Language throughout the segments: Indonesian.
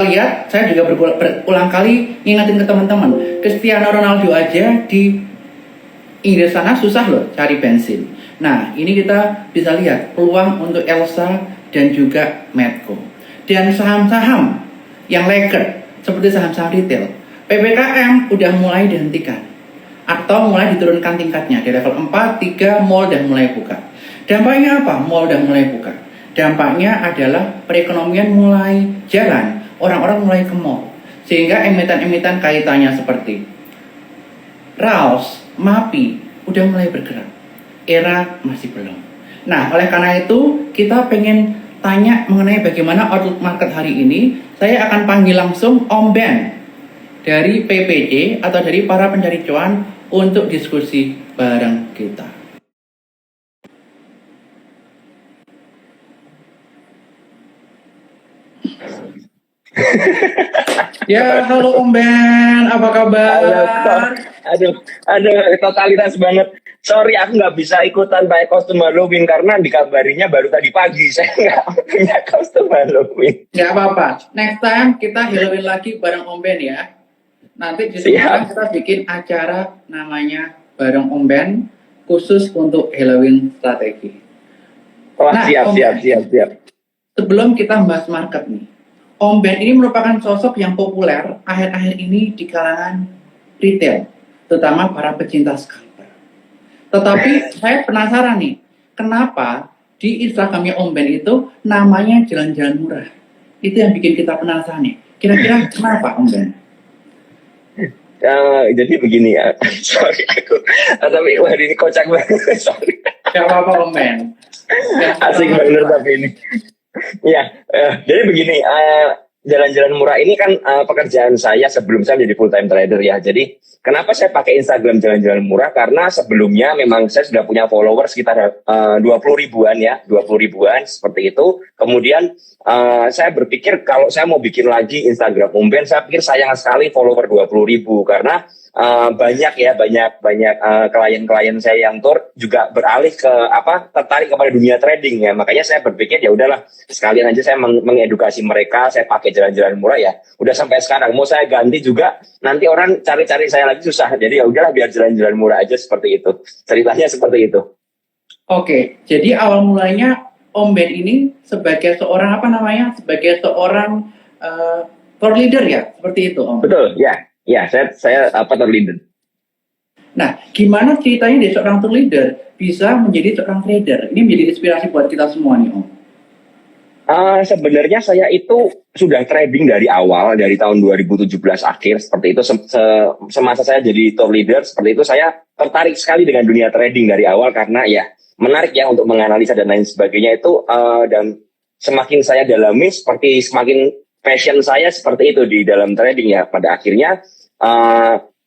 Lihat, saya juga berulang kali ngingetin ke teman-teman, Cristiano Ronaldo aja di Inggris sana susah loh cari bensin. Nah, ini kita bisa lihat peluang untuk Elsa dan juga Medco. Dan saham-saham yang lagged seperti saham-saham retail, PPKM udah mulai dihentikan atau mulai diturunkan tingkatnya di level 4, 3, mall udah mulai buka. Dampaknya apa? Mall udah mulai buka. Dampaknya adalah perekonomian mulai jalan, orang-orang mulai ke mall. Sehingga emiten-emiten kaitannya seperti Raos, MAPI udah mulai bergerak. Era masih belum. Nah, oleh karena itu kita pengen tanya mengenai bagaimana outlook market hari ini. Saya akan panggil langsung Om Ben dari PPD atau dari para pencari cuan untuk diskusi bareng kita. Ya, halo Om Ben, apa kabar? Aduh, totalitas banget. Sorry, aku nggak bisa ikutan pakai kostum Halloween karena dikabarinya baru tadi pagi. Saya nggak punya kostum Halloween. Nggak apa-apa. Next time kita Halloween lagi bareng Om Ben ya. Nanti di Semarang kita bikin acara namanya bareng Om Ben khusus untuk Halloween strategi. Wah, nah, siap. Sebelum kita bahas market nih, Om Ben ini merupakan sosok yang populer akhir-akhir ini di kalangan retail, terutama para pecinta scalper. Tetapi saya penasaran nih, kenapa di Instagramnya Om Ben itu namanya jalan-jalan murah? Itu yang bikin kita penasaran nih. Kira-kira kenapa Om Ben? Jadi begini ya, sorry aku, tapi hari ini kocak banget, sorry. Gak apa-apa Om Ben. Asik banget tapi ini. Ya, jadi begini, jalan-jalan murah ini kan pekerjaan saya sebelum saya menjadi full time trader ya. Jadi kenapa saya pakai Instagram jalan-jalan murah? Karena sebelumnya memang saya sudah punya followers sekitar 20 ribuan ya, 20 ribuan seperti itu. Kemudian saya berpikir kalau saya mau bikin lagi Instagram Om Ben, saya pikir sayang sekali follower 20 ribu karena banyak klien-klien saya yang juga beralih ke tertarik kepada dunia trading ya. Makanya saya berpikir ya udahlah sekalian aja saya mengedukasi mereka, saya pakai jalan-jalan murah ya. Udah sampai sekarang mau saya ganti juga nanti orang cari-cari saya lagi susah. Jadi ya udahlah biar jalan-jalan murah aja seperti itu. Ceritanya seperti itu. Oke, jadi awal mulanya Om Ben ini sebagai seorang sebagai seorang thought leader ya, seperti itu Om. Betul, ya. Ya, saya thought leader. Nah, gimana ceritanya dari seorang thought leader bisa menjadi seorang trader? Ini menjadi inspirasi buat kita semua nih, Om. Sebenarnya saya itu sudah trading dari awal, dari tahun 2017 akhir, seperti itu. Semasa saya jadi thought leader, seperti itu saya tertarik sekali dengan dunia trading dari awal karena ya menarik ya untuk menganalisa dan lain sebagainya itu. Dan semakin saya dalami, semakin passion saya seperti itu di dalam trading ya. Pada akhirnya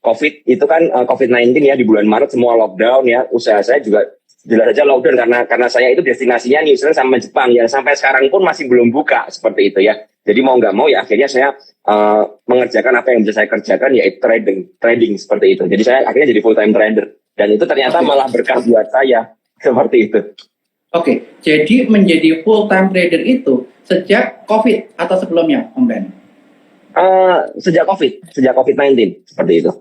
COVID itu kan COVID-19 ya di bulan Maret semua lockdown ya. Usaha saya juga jelas saja lockdown karena saya itu destinasinya New Zealand sama Jepang yang sampai sekarang pun masih belum buka seperti itu ya. Jadi mau nggak mau ya akhirnya saya mengerjakan apa yang bisa saya kerjakan yaitu trading seperti itu. Jadi saya akhirnya jadi full time trader dan itu ternyata malah berkah buat saya seperti itu. Oke, jadi menjadi full time trader itu sejak COVID atau sebelumnya, Om Ben? Sejak COVID-19 seperti itu.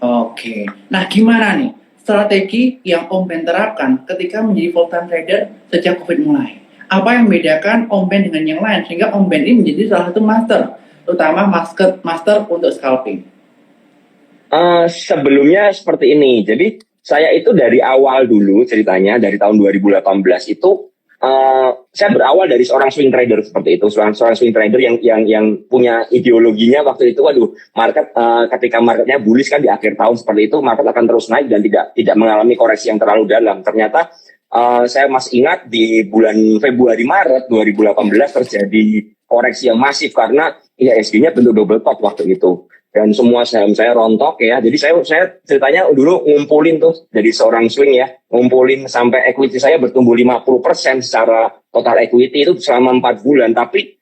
Oke, nah gimana nih strategi yang Om Ben terapkan ketika menjadi full time trader sejak COVID mulai? Apa yang membedakan Om Ben dengan yang lain sehingga Om Ben ini menjadi salah satu master, terutama master untuk scalping? Sebelumnya seperti ini, jadi saya itu dari awal dulu ceritanya dari tahun 2018 itu saya berawal dari seorang swing trader seperti itu, seorang swing trader yang punya ideologinya waktu itu, market ketika marketnya bullish kan di akhir tahun seperti itu, market akan terus naik dan tidak mengalami koreksi yang terlalu dalam. Ternyata saya masih ingat di bulan Februari Maret 2018 terjadi koreksi yang masif karena IHSG-nya bentuk double top waktu itu. Dan semua saham saya rontok ya. Jadi saya ceritanya dulu ngumpulin tuh jadi seorang swing ya. Ngumpulin sampai equity saya bertumbuh 50% secara total equity itu selama 4 bulan. Tapi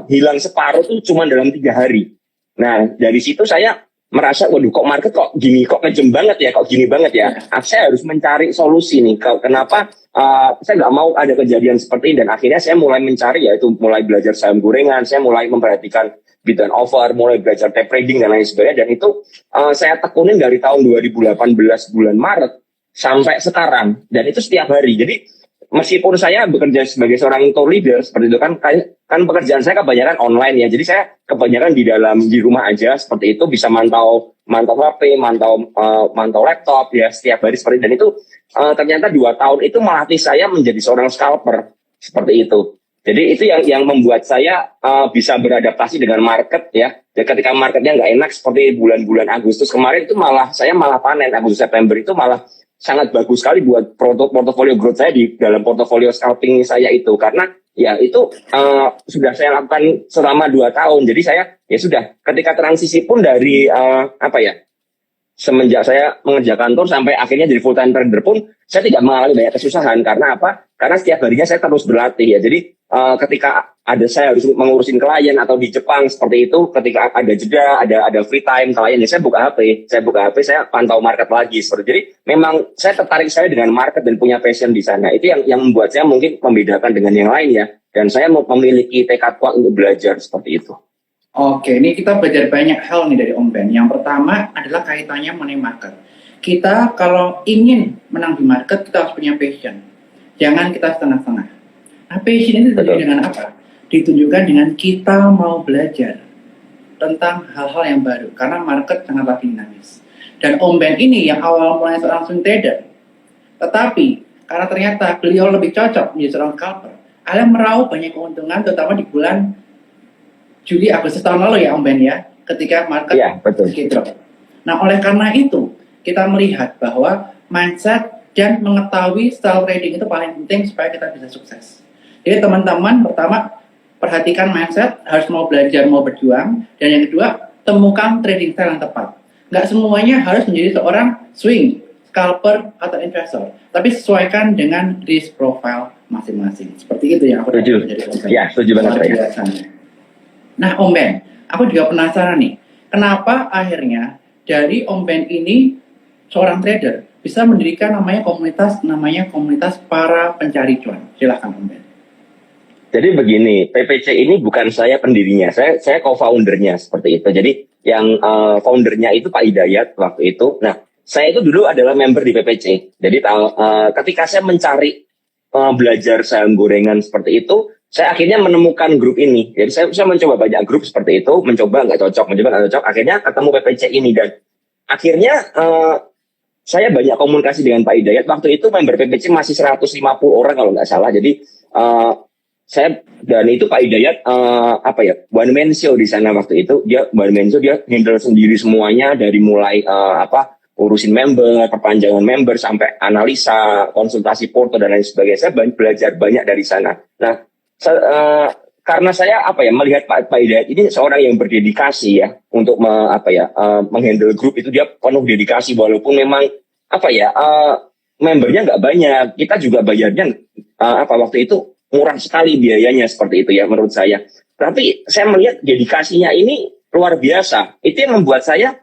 hilang separuh tuh cuma dalam 3 hari. Nah dari situ saya merasa, waduh kok market kok gini, kok kejem banget ya, kok gini banget ya. Saya harus mencari solusi nih. Kenapa saya nggak mau ada kejadian seperti ini, dan akhirnya saya mulai mencari, yaitu mulai belajar saham gorengan, saya mulai memperhatikan bid and offer, mulai belajar tape trading dan lain sebagainya, dan itu saya tekunin dari tahun 2018 bulan Maret sampai sekarang, dan itu setiap hari. Jadi meskipun saya bekerja sebagai seorang tour leader seperti itu kan pekerjaan saya kebanyakan online ya. Jadi saya kebanyakan di rumah aja seperti itu, bisa mantau HP, mantau laptop ya setiap hari seperti itu. Dan itu ternyata 2 tahun itu melatih saya menjadi seorang scalper seperti itu. Jadi itu yang membuat saya bisa beradaptasi dengan market ya. Dan ketika marketnya nggak enak seperti bulan-bulan Agustus kemarin, itu saya malah panen. Agustus September itu malah sangat bagus sekali buat portofolio growth saya di dalam portofolio scalping saya itu, karena ya itu sudah saya lakukan selama 2 tahun. Jadi saya ya sudah, ketika transisi pun dari semenjak saya mengerjakan tour sampai akhirnya jadi full time trader pun saya tidak mengalami banyak kesusahan. Karena apa? Karena setiap harinya saya terus berlatih ya. Jadi ketika saya harus mengurusin klien atau di Jepang seperti itu, ketika ada jeda, ada free time klien, ya saya buka HP, saya pantau market lagi seperti. Jadi memang saya tertarik dengan market dan punya passion di sana. Itu yang membuat saya mungkin membedakan dengan yang lain ya. Dan saya memiliki tekad kuat untuk belajar seperti itu. Oke, ini kita belajar banyak hal nih dari Om Ben. Yang pertama adalah kaitannya mengenai market. Kita kalau ingin menang di market, kita harus punya passion. Jangan kita setengah-setengah. Nah, passion itu ditunjukkan dengan apa? Ditunjukkan dengan kita mau belajar tentang hal-hal yang baru. Karena market sangatlah dinamis. Dan Om Ben ini yang awal mulai seorang swing trader. Tetapi, karena ternyata beliau lebih cocok menjadi seorang scalper, Alam meraup banyak keuntungan, terutama di bulan Juli Agustus tahun lalu ya Om Ben ya, ketika market drop. Nah oleh karena itu kita melihat bahwa mindset dan mengetahui style trading itu paling penting supaya kita bisa sukses. Jadi teman-teman pertama perhatikan mindset, harus mau belajar, mau berjuang, dan yang kedua temukan trading style yang tepat. Nggak semuanya harus menjadi seorang swing, scalper atau investor, tapi sesuaikan dengan risk profile masing-masing. Seperti itu yang aku setuju. Ya, setuju banget saya. Nah Om Ben, aku juga penasaran nih, kenapa akhirnya dari Om Ben ini seorang trader bisa mendirikan namanya komunitas para pencari cuan. Silakan Om Ben. Jadi begini, PPC ini bukan saya pendirinya, saya co-foundernya seperti itu. Jadi yang foundernya itu Pak Hidayat waktu itu. Nah, saya itu dulu adalah member di PPC. Jadi ketika saya mencari belajar saham gorengan seperti itu, saya akhirnya menemukan grup ini. Jadi saya mencoba banyak grup seperti itu, mencoba nggak cocok, akhirnya ketemu PPC ini. Dan akhirnya saya banyak komunikasi dengan Pak Hidayat. Waktu itu member PPC masih 150 orang kalau nggak salah. Jadi dan itu Pak Hidayat one man show di sana waktu itu. Dia one man show, dia handle sendiri semuanya dari mulai urusin member, perpanjangan member, sampai analisa, konsultasi porto dan lain sebagainya. Saya belajar banyak dari sana. Nah, karena saya melihat Pak Hidayat ini seorang yang berdedikasi ya untuk menghandle grup itu. Dia penuh dedikasi walaupun memang membernya nggak banyak. Kita juga bayarnya waktu itu murah sekali biayanya seperti itu ya menurut saya. Tapi saya melihat dedikasinya ini luar biasa. Itu yang membuat saya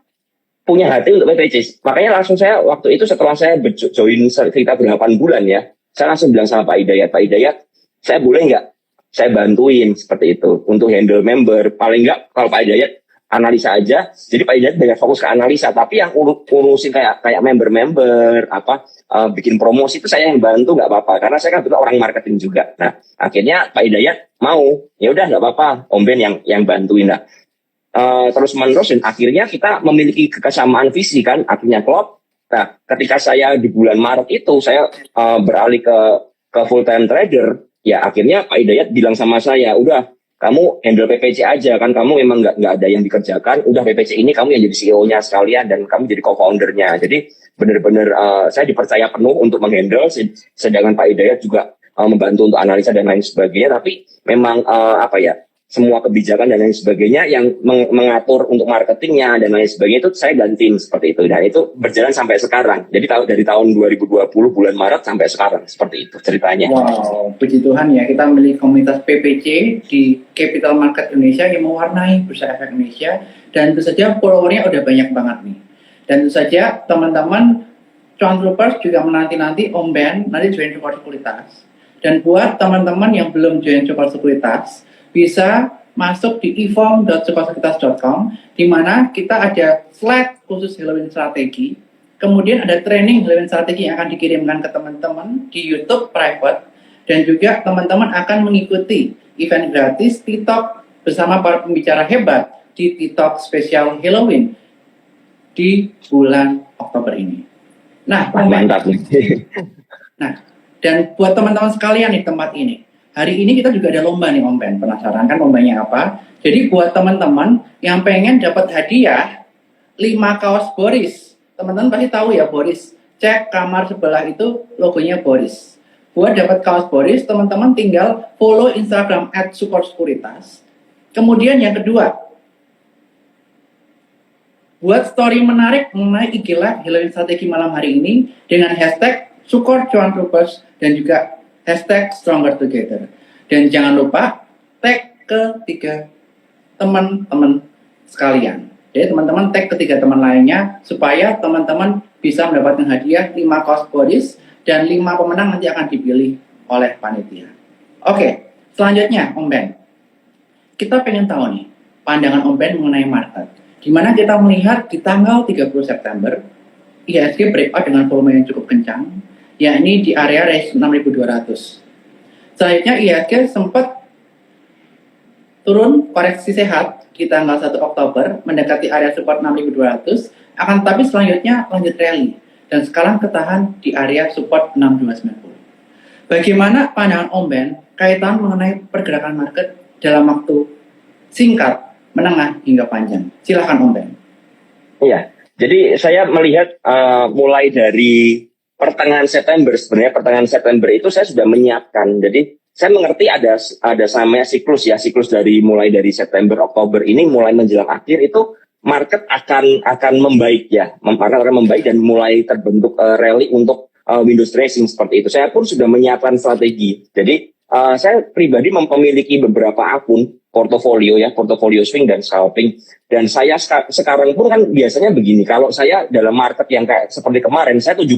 punya hati untuk PPC. Makanya langsung saya waktu itu setelah saya join sekitar 8 bulan ya, saya langsung bilang sama Pak Hidayat, saya boleh nggak saya bantuin seperti itu untuk handle member. Paling nggak kalau Pak Hidayat analisa aja, jadi Pak Hidayat banyak fokus ke analisa, tapi yang urusin kayak member bikin promosi itu saya yang bantu, nggak apa-apa, karena saya kan juga orang marketing juga. Nah akhirnya Pak Hidayat mau, ya udah nggak apa-apa, Om Ben yang bantuin lah. Terus menerus, dan akhirnya kita memiliki kesamaan visi kan, akhirnya klop. Nah ketika saya di bulan Maret itu saya beralih ke full time trader. Ya akhirnya Pak Hidayat bilang sama saya, udah kamu handle PPC aja, kan kamu memang nggak ada yang dikerjakan, udah PPC ini kamu yang jadi CEO-nya sekalian dan kamu jadi co-foundernya. Jadi benar-benar saya dipercaya penuh untuk menghandle, sedangkan Pak Hidayat juga membantu untuk analisa dan lain sebagainya. Tapi memang semua kebijakan dan lain sebagainya yang mengatur untuk marketingnya dan lain sebagainya itu saya gantiin seperti itu. Dan itu berjalan sampai sekarang. Jadi dari tahun 2020 bulan Maret sampai sekarang seperti itu ceritanya. Wow, puji Tuhan ya, kita memiliki komunitas PPC di Capital Market Indonesia yang mewarnai Bursa Efek Indonesia, dan tentu saja followernya udah banyak banget nih. Dan tentu saja teman-teman Cuan Troopers juga menanti-nanti Om Ben nanti join Support Sekuritas. Dan buat teman-teman yang belum join Support Sekuritas, bisa masuk di eform.supportsekuritas.com, di mana kita ada slide khusus Halloween strategi. Kemudian ada training Halloween strategi yang akan dikirimkan ke teman-teman di YouTube private, dan juga teman-teman akan mengikuti event gratis TikTok bersama para pembicara hebat di TikTok spesial Halloween di bulan Oktober ini. Nah, mantap. Nah, dan buat teman-teman sekalian di tempat ini, hari ini kita juga ada lomba nih Om Ben. Penasaran kan lombanya apa? Jadi buat teman-teman yang pengen dapat hadiah 5 kaos Boris. Teman-teman pasti tahu ya Boris. Cek kamar sebelah itu logonya Boris. Buat dapat kaos Boris, teman-teman tinggal follow Instagram @supportsekuritas. Kemudian yang kedua, buat story menarik mengenai IG Live Halloween Strategi malam hari ini dengan hashtag Support Cuan Troopers dan juga hashtag Stronger Together. Dan jangan lupa tag ketiga teman-teman sekalian. Jadi teman-teman tag ketiga teman lainnya supaya teman-teman bisa mendapatkan hadiah 5 kaos Boris dan 5 pemenang nanti akan dipilih oleh panitia. Oke, selanjutnya Om Ben. Kita pengen tahu nih pandangan Om Ben mengenai market. Di mana kita melihat di tanggal 30 September IHSG breakout dengan volume yang cukup kencang, yakni di area range 6.200. Selanjutnya IHSG sempat turun koreksi sehat di tanggal 1 Oktober mendekati area support 6.200, akan tetapi selanjutnya lanjut rally dan sekarang ketahan di area support 6290. Bagaimana pandangan Om Ben kaitan mengenai pergerakan market dalam waktu singkat, menengah hingga panjang? Silakan Om Ben. Iya, jadi saya melihat mulai dari pertengahan September, sebenarnya pertengahan September itu saya sudah menyiapkan. Jadi saya mengerti ada namanya siklus ya, siklus mulai dari September Oktober ini mulai menjelang akhir itu market akan membaik ya, akan membaik dan mulai terbentuk rally untuk Windows tracing seperti itu. Saya pun sudah menyiapkan strategi. Jadi saya pribadi memiliki beberapa akun portofolio ya, portofolio swing dan scalping. Dan saya sekarang pun kan biasanya begini, kalau saya dalam market yang kayak seperti kemarin, saya 70%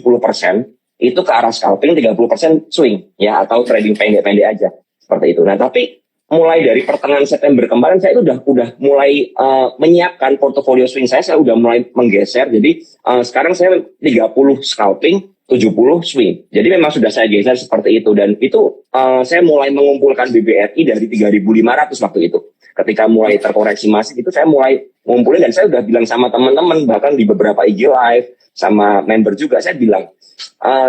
itu ke arah scalping, 30% swing ya, atau trading pendek-pendek aja seperti itu. Nah, tapi mulai dari pertengahan September kemarin saya itu udah mulai menyiapkan portofolio swing saya udah mulai menggeser. Jadi sekarang saya 30 scalping, 70 swing. Jadi memang sudah saya geser seperti itu, dan itu saya mulai mengumpulkan BBRI dari 3.500 waktu itu. Ketika mulai terkoreksi masif itu saya mulai ngumpulin, dan saya udah bilang sama teman-teman, bahkan di beberapa IG live sama member juga saya bilang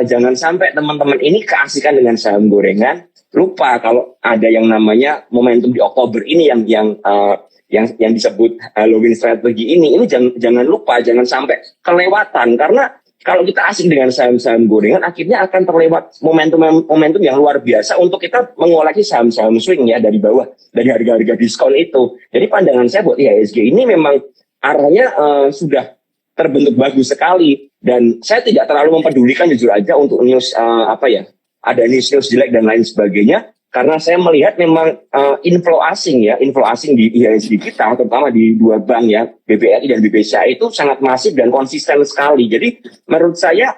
jangan sampai teman-teman ini keasikan dengan saham gorengan, lupa kalau ada yang namanya momentum di Oktober ini yang disebut Halloween strategi ini jangan lupa, jangan sampai kelewatan, karena kalau kita asik dengan saham-saham gorengan, akhirnya akan terlewat momentum yang luar biasa untuk kita mengoleksi saham-saham swing ya dari bawah, dari harga-harga diskon itu. Jadi pandangan saya buat IHSG ini memang arahnya sudah terbentuk bagus sekali, dan saya tidak terlalu mempedulikan jujur aja untuk news ada news jelek dan lain sebagainya. Karena saya melihat memang inflow asing di IHSG kita, terutama di dua bank ya, BBRI dan BBCA itu sangat masif dan konsisten sekali. Jadi menurut saya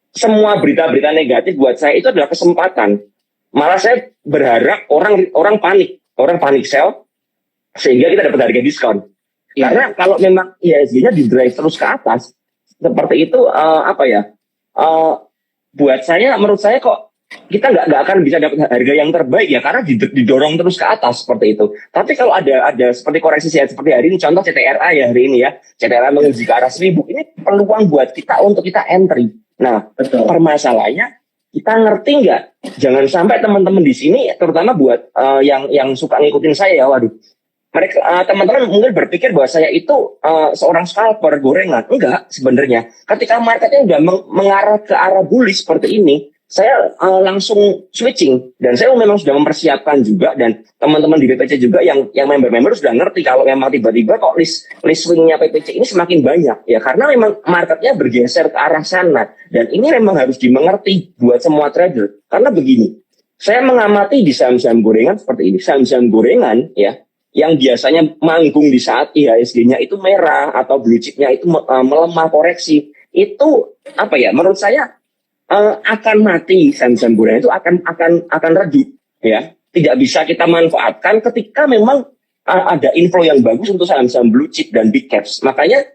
semua berita-berita negatif buat saya itu adalah kesempatan. Malah saya berharap orang panik sell sehingga kita dapat harga diskon. Ya. Karena kalau memang IHSG-nya di drive terus ke atas seperti itu buat saya, menurut saya kok kita nggak akan bisa dapat harga yang terbaik ya, karena didorong terus ke atas seperti itu. Tapi kalau ada seperti koreksi sehat seperti hari ini, contoh CTRA ya hari ini ya, CTRA menguji ke arah 1000, ini peluang buat kita untuk kita entry. Nah, betul. Permasalahannya kita ngerti nggak? Jangan sampai teman-teman di sini, terutama buat yang suka ngikutin saya ya, waduh, mereka teman-teman mungkin berpikir bahwa saya itu seorang scalper gorengan. Enggak, sebenarnya ketika marketnya udah mengarah ke arah bullish seperti ini, saya langsung switching, dan saya memang sudah mempersiapkan juga, dan teman-teman di PPC juga yang member-member sudah ngerti kalau memang tiba-tiba kok list swingnya PPC ini semakin banyak ya, karena memang marketnya bergeser ke arah sana, dan ini memang harus dimengerti buat semua trader. Karena begini, saya mengamati di saham-saham gorengan seperti ini, saham-saham gorengan ya yang biasanya manggung di saat IHSG-nya itu merah atau blue chip-nya itu melemah koreksi, itu apa ya, menurut saya akan mati. Saham-saham gorengan itu akan redup ya, tidak bisa kita manfaatkan ketika memang ada inflow yang bagus untuk saham-saham blue chip dan big caps. Makanya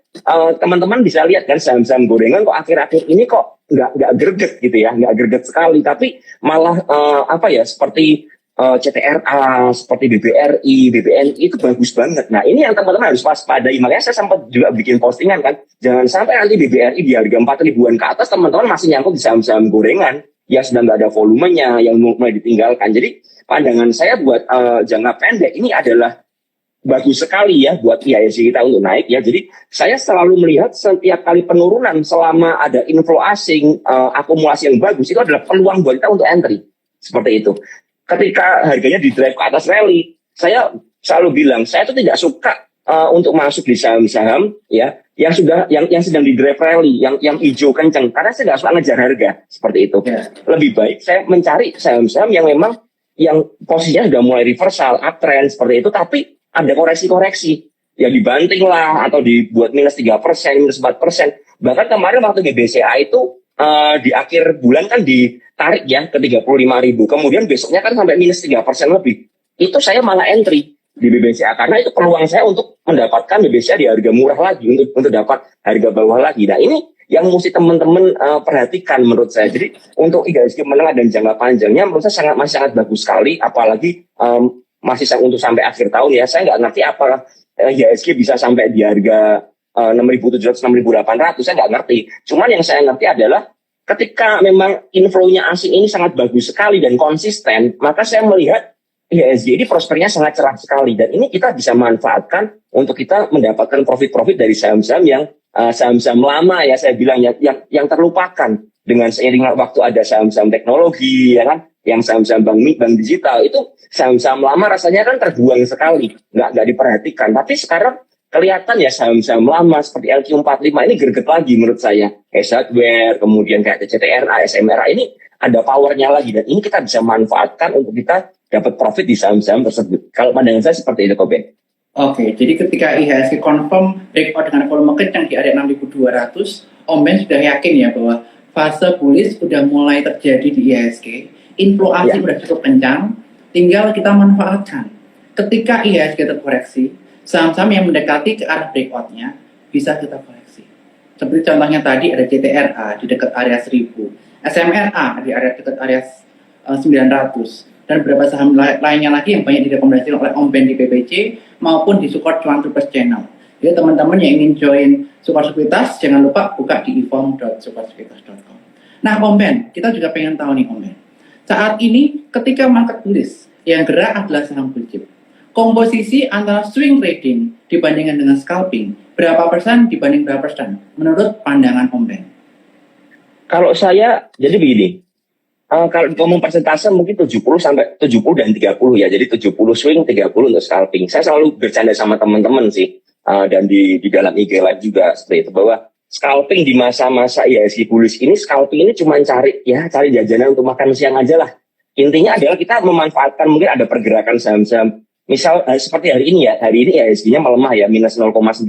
teman-teman bisa lihat kan, saham-saham gorengan kok akhir-akhir ini kok nggak greget gitu ya, nggak greget sekali, tapi malah apa ya, seperti CTRA, seperti BBRI, BBNI itu bagus banget. Nah, ini yang teman-teman harus waspadai. Makanya saya sempat juga bikin postingan kan, jangan sampai nanti BBRI di harga 4 ribuan ke atas teman-teman masih nyangkut di saham-saham gorengan yang sudah nggak ada volumenya, yang mulai ditinggalkan. Jadi pandangan saya buat jangka pendek ini adalah bagus sekali ya buat IHSG kita untuk naik ya. Jadi saya selalu melihat setiap kali penurunan selama ada inflow asing, akumulasi yang bagus, itu adalah peluang buat kita untuk entry. Seperti itu. Ketika harganya di drive ke atas rally, saya selalu bilang saya itu tidak suka untuk masuk di saham-saham ya yang sedang di drive rally, yang hijau kencang, karena saya nggak suka ngejar harga seperti itu. Lebih baik saya mencari saham-saham yang memang yang posisinya sudah mulai reversal, uptrend seperti itu, tapi ada koreksi-koreksi ya, dibanting lah atau dibuat minus 3%, minus 4%. Bahkan kemarin waktu BBCA itu di akhir bulan kan ditarik ya ke 35.000, kemudian besoknya kan sampai minus 3% lebih. Itu saya malah entry di BBCA karena itu peluang saya untuk mendapatkan BBCA di harga murah lagi, untuk dapat harga bawah lagi. Nah, ini yang mesti teman-teman perhatikan menurut saya. Jadi untuk IHSG menengah dan jangka panjangnya menurut saya masih sangat bagus sekali, apalagi masih untuk sampai akhir tahun ya. Saya nggak ngerti apa IHSG bisa sampai di harga 6.700, 6.800, saya nggak ngerti. Cuman yang saya ngerti adalah ketika memang inflow-nya asing ini sangat bagus sekali dan konsisten, maka saya melihat IHSG ini prospernya sangat cerah sekali, dan ini kita bisa manfaatkan untuk kita mendapatkan profit-profit dari saham-saham yang saham-saham lama ya, saya bilang ya, yang terlupakan. Dengan seiring waktu ada saham-saham teknologi ya kan, yang saham-saham bank digital, itu saham-saham lama rasanya kan terbuang sekali, nggak diperhatikan. Tapi sekarang kelihatan ya saham-saham lama seperti LQ45 ini greget lagi menurut saya. Hardware, kemudian kayak CTRA, SMRA ini ada powernya lagi, dan ini kita bisa manfaatkan untuk kita dapat profit di saham-saham tersebut. Kalau pandangan saya seperti itu, Kobe. Oke, jadi ketika IHSG confirm breakout dengan volume kencang di area 6.200, Om Ben sudah yakin ya bahwa fase bullish sudah mulai terjadi di IHSG, inflow asing sudah cukup kencang, tinggal kita manfaatkan. Ketika IHSG terkoreksi, saham-saham yang mendekati ke arah breakout-nya bisa kita koreksi. Seperti contohnya tadi ada CTRA di dekat area 1000, SMRA di area dekat area 900, dan beberapa saham lainnya lagi yang banyak direkomendasikan oleh Om Ben di PPC maupun di Support Cuan Trupers Channel. Jadi teman-teman yang ingin join Support Sekuritas, jangan lupa buka di ifom.supportsekuritas.com. Nah Om Ben, kita juga pengen tahu nih Om Ben, saat ini ketika market bullish, yang gerak adalah saham blue chip, komposisi antara swing trading dibandingkan dengan scalping, berapa persen dibanding berapa persen menurut pandangan Om Ben? Kalau saya, jadi begini, kalau ngomong persentase mungkin 70 dan 30 ya, jadi 70 swing, 30 untuk scalping. Saya selalu bercanda sama teman-teman sih, dan di dalam IG Live juga seperti itu, bahwa scalping di masa-masa IHSG bullish ini, scalping ini cuma cari jajanan untuk makan siang aja lah. Intinya adalah kita memanfaatkan mungkin ada pergerakan saham-saham. Misal seperti hari ini IHSG-nya melemah ya, minus 0,9%,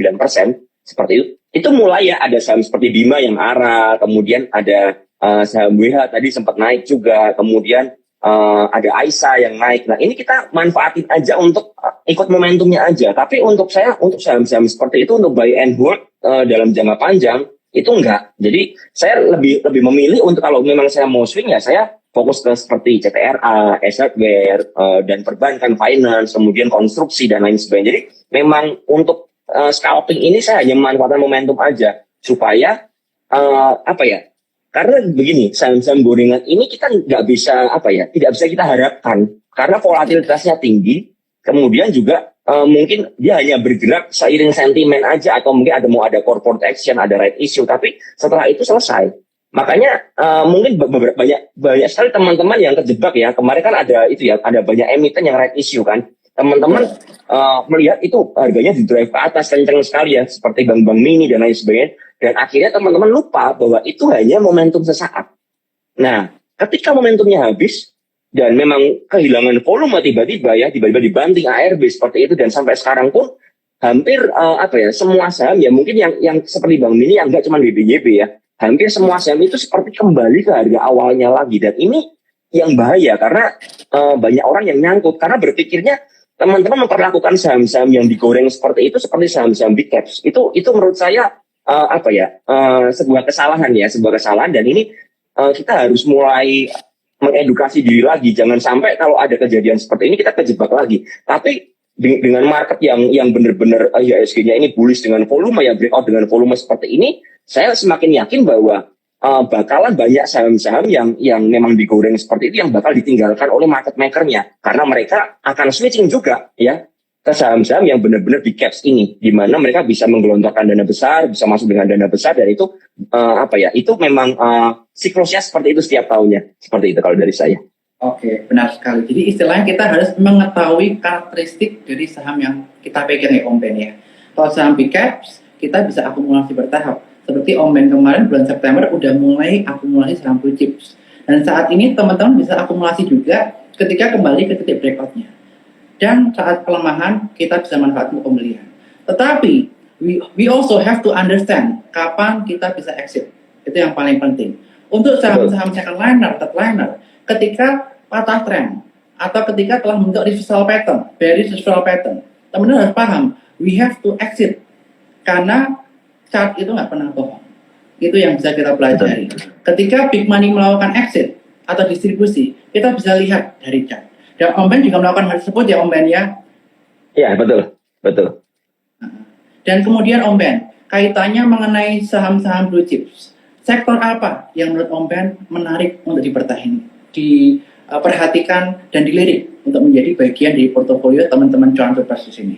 seperti itu. Itu mulai ya ada saham seperti Bima yang arah, kemudian ada saham WH tadi sempat naik juga, kemudian ada Aisyah yang naik. Nah ini kita manfaatin aja untuk ikut momentumnya aja. Tapi untuk saya, untuk saham-saham seperti itu, untuk buy and hold dalam jangka panjang, itu enggak. Jadi saya lebih memilih untuk kalau memang saya mau swing ya, saya fokus ke seperti CTRA, hardware, dan perbankan, finance, kemudian konstruksi, dan lain sebagainya. Jadi memang untuk scalping ini saya hanya memanfaatkan momentum aja. Supaya, karena begini, saham-saham gorengan ini kita nggak bisa, tidak bisa kita harapkan. Karena volatilitasnya tinggi, kemudian juga mungkin dia hanya bergerak seiring sentimen aja, atau mungkin mau ada corporate action, ada right issue, tapi setelah itu selesai. Makanya mungkin banyak sekali teman-teman yang terjebak ya. Kemarin kan ada itu ya, ada banyak emiten yang right issue kan. Teman-teman melihat itu harganya di drive ke atas kencang sekali ya, seperti bank-bank mini dan lain sebagainya. Dan akhirnya teman-teman lupa bahwa itu hanya momentum sesaat. Nah, ketika momentumnya habis dan memang kehilangan volume tiba-tiba ya, tiba-tiba dibanting ARB seperti itu dan sampai sekarang pun hampir semua saham ya mungkin yang seperti Bank Mini yang enggak cuma BBYB ya, hampir semua saham itu seperti kembali ke harga awalnya lagi dan ini yang bahaya karena banyak orang yang nyangkut karena berpikirnya teman-teman memperlakukan saham-saham yang digoreng seperti itu seperti saham-saham big caps itu menurut saya sebuah kesalahan dan ini kita harus mulai mengedukasi diri lagi. Jangan sampai kalau ada kejadian seperti ini kita terjebak lagi. Tapi dengan market yang benar-benar IHSG-nya ini bullish dengan volume ya, breakout dengan volume seperti ini, saya semakin yakin bahwa bakalan banyak saham-saham yang memang digoreng seperti itu yang bakal ditinggalkan oleh market maker-nya karena mereka akan switching juga ya ke saham-saham yang benar-benar di caps ini, di mana mereka bisa menggelontorkan dana besar, bisa masuk dengan dana besar, dan itu itu memang siklusnya seperti itu setiap tahunnya, seperti itu kalau dari saya. Oke, benar sekali. Jadi istilahnya kita harus mengetahui karakteristik dari saham yang kita pegang ya Om Ben ya. Kalau saham big caps, kita bisa akumulasi bertahap. Seperti Om Ben kemarin bulan September udah mulai akumulasi saham blue chips. Dan saat ini teman-teman bisa akumulasi juga ketika kembali ke titik breakout-nya. Dan saat pelemahan kita bisa manfaatkan pembelian. Tetapi we also have to understand kapan kita bisa exit. Itu yang paling penting. Untuk saham-saham second liner, third liner, ketika patah tren atau ketika telah membentuk reversal pattern, bearish reversal pattern, teman-teman harus paham, we have to exit karena chart itu nggak pernah bohong. Itu yang bisa kita pelajari. Ketika big money melakukan exit atau distribusi, kita bisa lihat dari chart. Dan Om Ben juga melakukan hal tersebut ya Om Ben ya? Iya, betul. Dan kemudian Om Ben, kaitannya mengenai saham-saham blue chips. Sektor apa yang menurut Om Ben menarik untuk diperhatikan dan dilirik untuk menjadi bagian dari portofolio teman-teman cuan bebas di sini?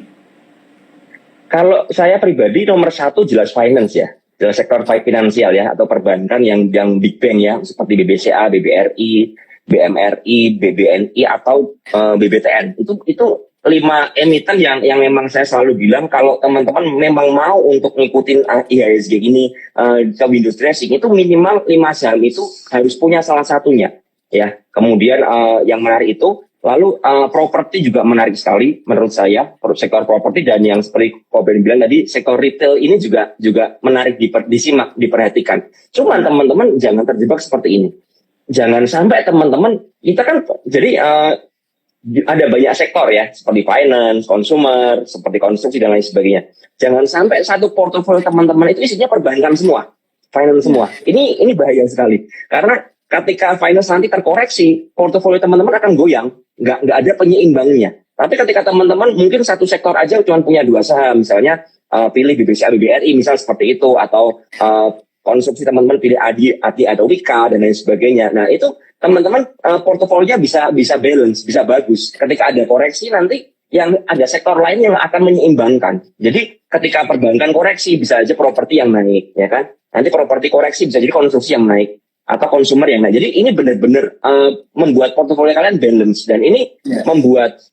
Kalau saya pribadi nomor satu jelas finance ya. Jelas sektor finansial ya, atau perbankan yang big bank ya, seperti BBCA, BBRI, BMRI, BBNI atau BBTN. Itu 5 emiten yang memang saya selalu bilang kalau teman-teman memang mau untuk ngikutin IHSG ini ke Windows Dressing itu minimal 5 saham itu harus punya salah satunya ya. Kemudian yang menarik itu lalu properti juga menarik sekali menurut saya, sektor properti, dan yang seperti Koben bilang tadi sektor retail ini juga menarik disimak, diperhatikan. Cuman teman-teman jangan terjebak seperti ini. Jangan sampai teman-teman, kita kan jadi ada banyak sektor ya, seperti finance, consumer, seperti konstruksi dan lain sebagainya. Jangan sampai satu portofolio teman-teman itu isinya perbankan semua, finance semua. Ini bahaya sekali. Karena ketika finance nanti terkoreksi, portofolio teman-teman akan goyang, nggak ada penyeimbangnya. Tapi ketika teman-teman mungkin satu sektor aja cuma punya 2 saham, misalnya pilih BBCA, BBRI, misal seperti itu, atau konsumsi teman-teman pilih ADI atau Wika dan lain sebagainya. Nah itu teman-teman portofolionya bisa balance, bisa bagus. Ketika ada koreksi nanti yang ada sektor lain yang akan menyeimbangkan. Jadi ketika perbankan koreksi bisa aja properti yang naik, ya kan? Nanti properti koreksi bisa jadi konsumsi yang naik atau konsumer yang naik. Jadi ini benar-benar membuat portofolio kalian balance dan ini membuat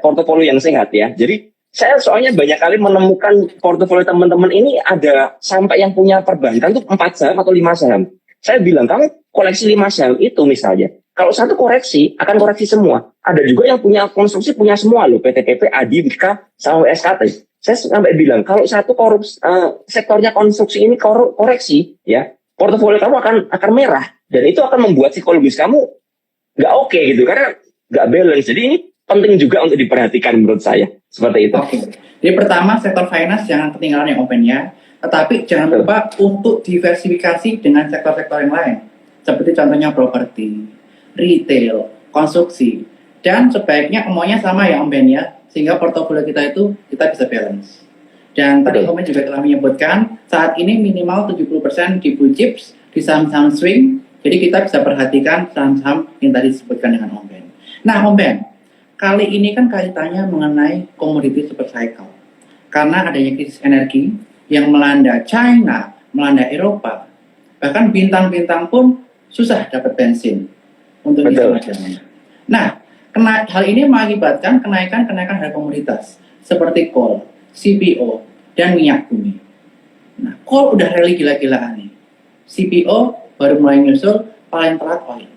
portofolio yang sehat ya. Jadi saya soalnya banyak kali menemukan portofolio teman-teman ini ada sampai yang punya perbankan tuh 4 saham atau 5 saham. Saya bilang, kamu koleksi 5 saham itu misalnya. Kalau satu koreksi, akan koreksi semua. Ada juga yang punya konstruksi, punya semua loh. PTTP, ADI, Wika, sama SKT. Saya sampai bilang, kalau satu sektornya konstruksi ini koreksi, ya portofolio kamu akan merah. Dan itu akan membuat psikologis kamu nggak oke gitu. Karena nggak balance. Jadi ini penting juga untuk diperhatikan menurut saya. Seperti itu. Oke. Jadi pertama sektor finance jangan ketinggalan yang open ya. Tetapi jangan lupa untuk diversifikasi dengan sektor-sektor yang lain. Seperti contohnya properti, retail, konstruksi. Dan sebaiknya semuanya sama ya Om Ben ya. Sehingga portofolio kita itu kita bisa balance. Dan tadi Om Ben juga telah menyebutkan saat ini minimal 70% di blue chips, di saham-saham swing. Jadi kita bisa perhatikan saham-saham yang tadi disebutkan dengan Om Ben. Nah Om Ben, kali ini kan kaitannya mengenai komoditi super cycle. Karena adanya krisis energi yang melanda China, melanda Eropa, Bahkan bintang-bintang pun susah dapat bensin untuk ngisi Betul. modelnya. Nah, hal ini mengakibatkan kenaikan harga komoditas seperti coal, CPO, dan minyak bumi. Nah, coal udah rally gila-gilaan nih. CPO baru mulai nyusul, paling telat oil.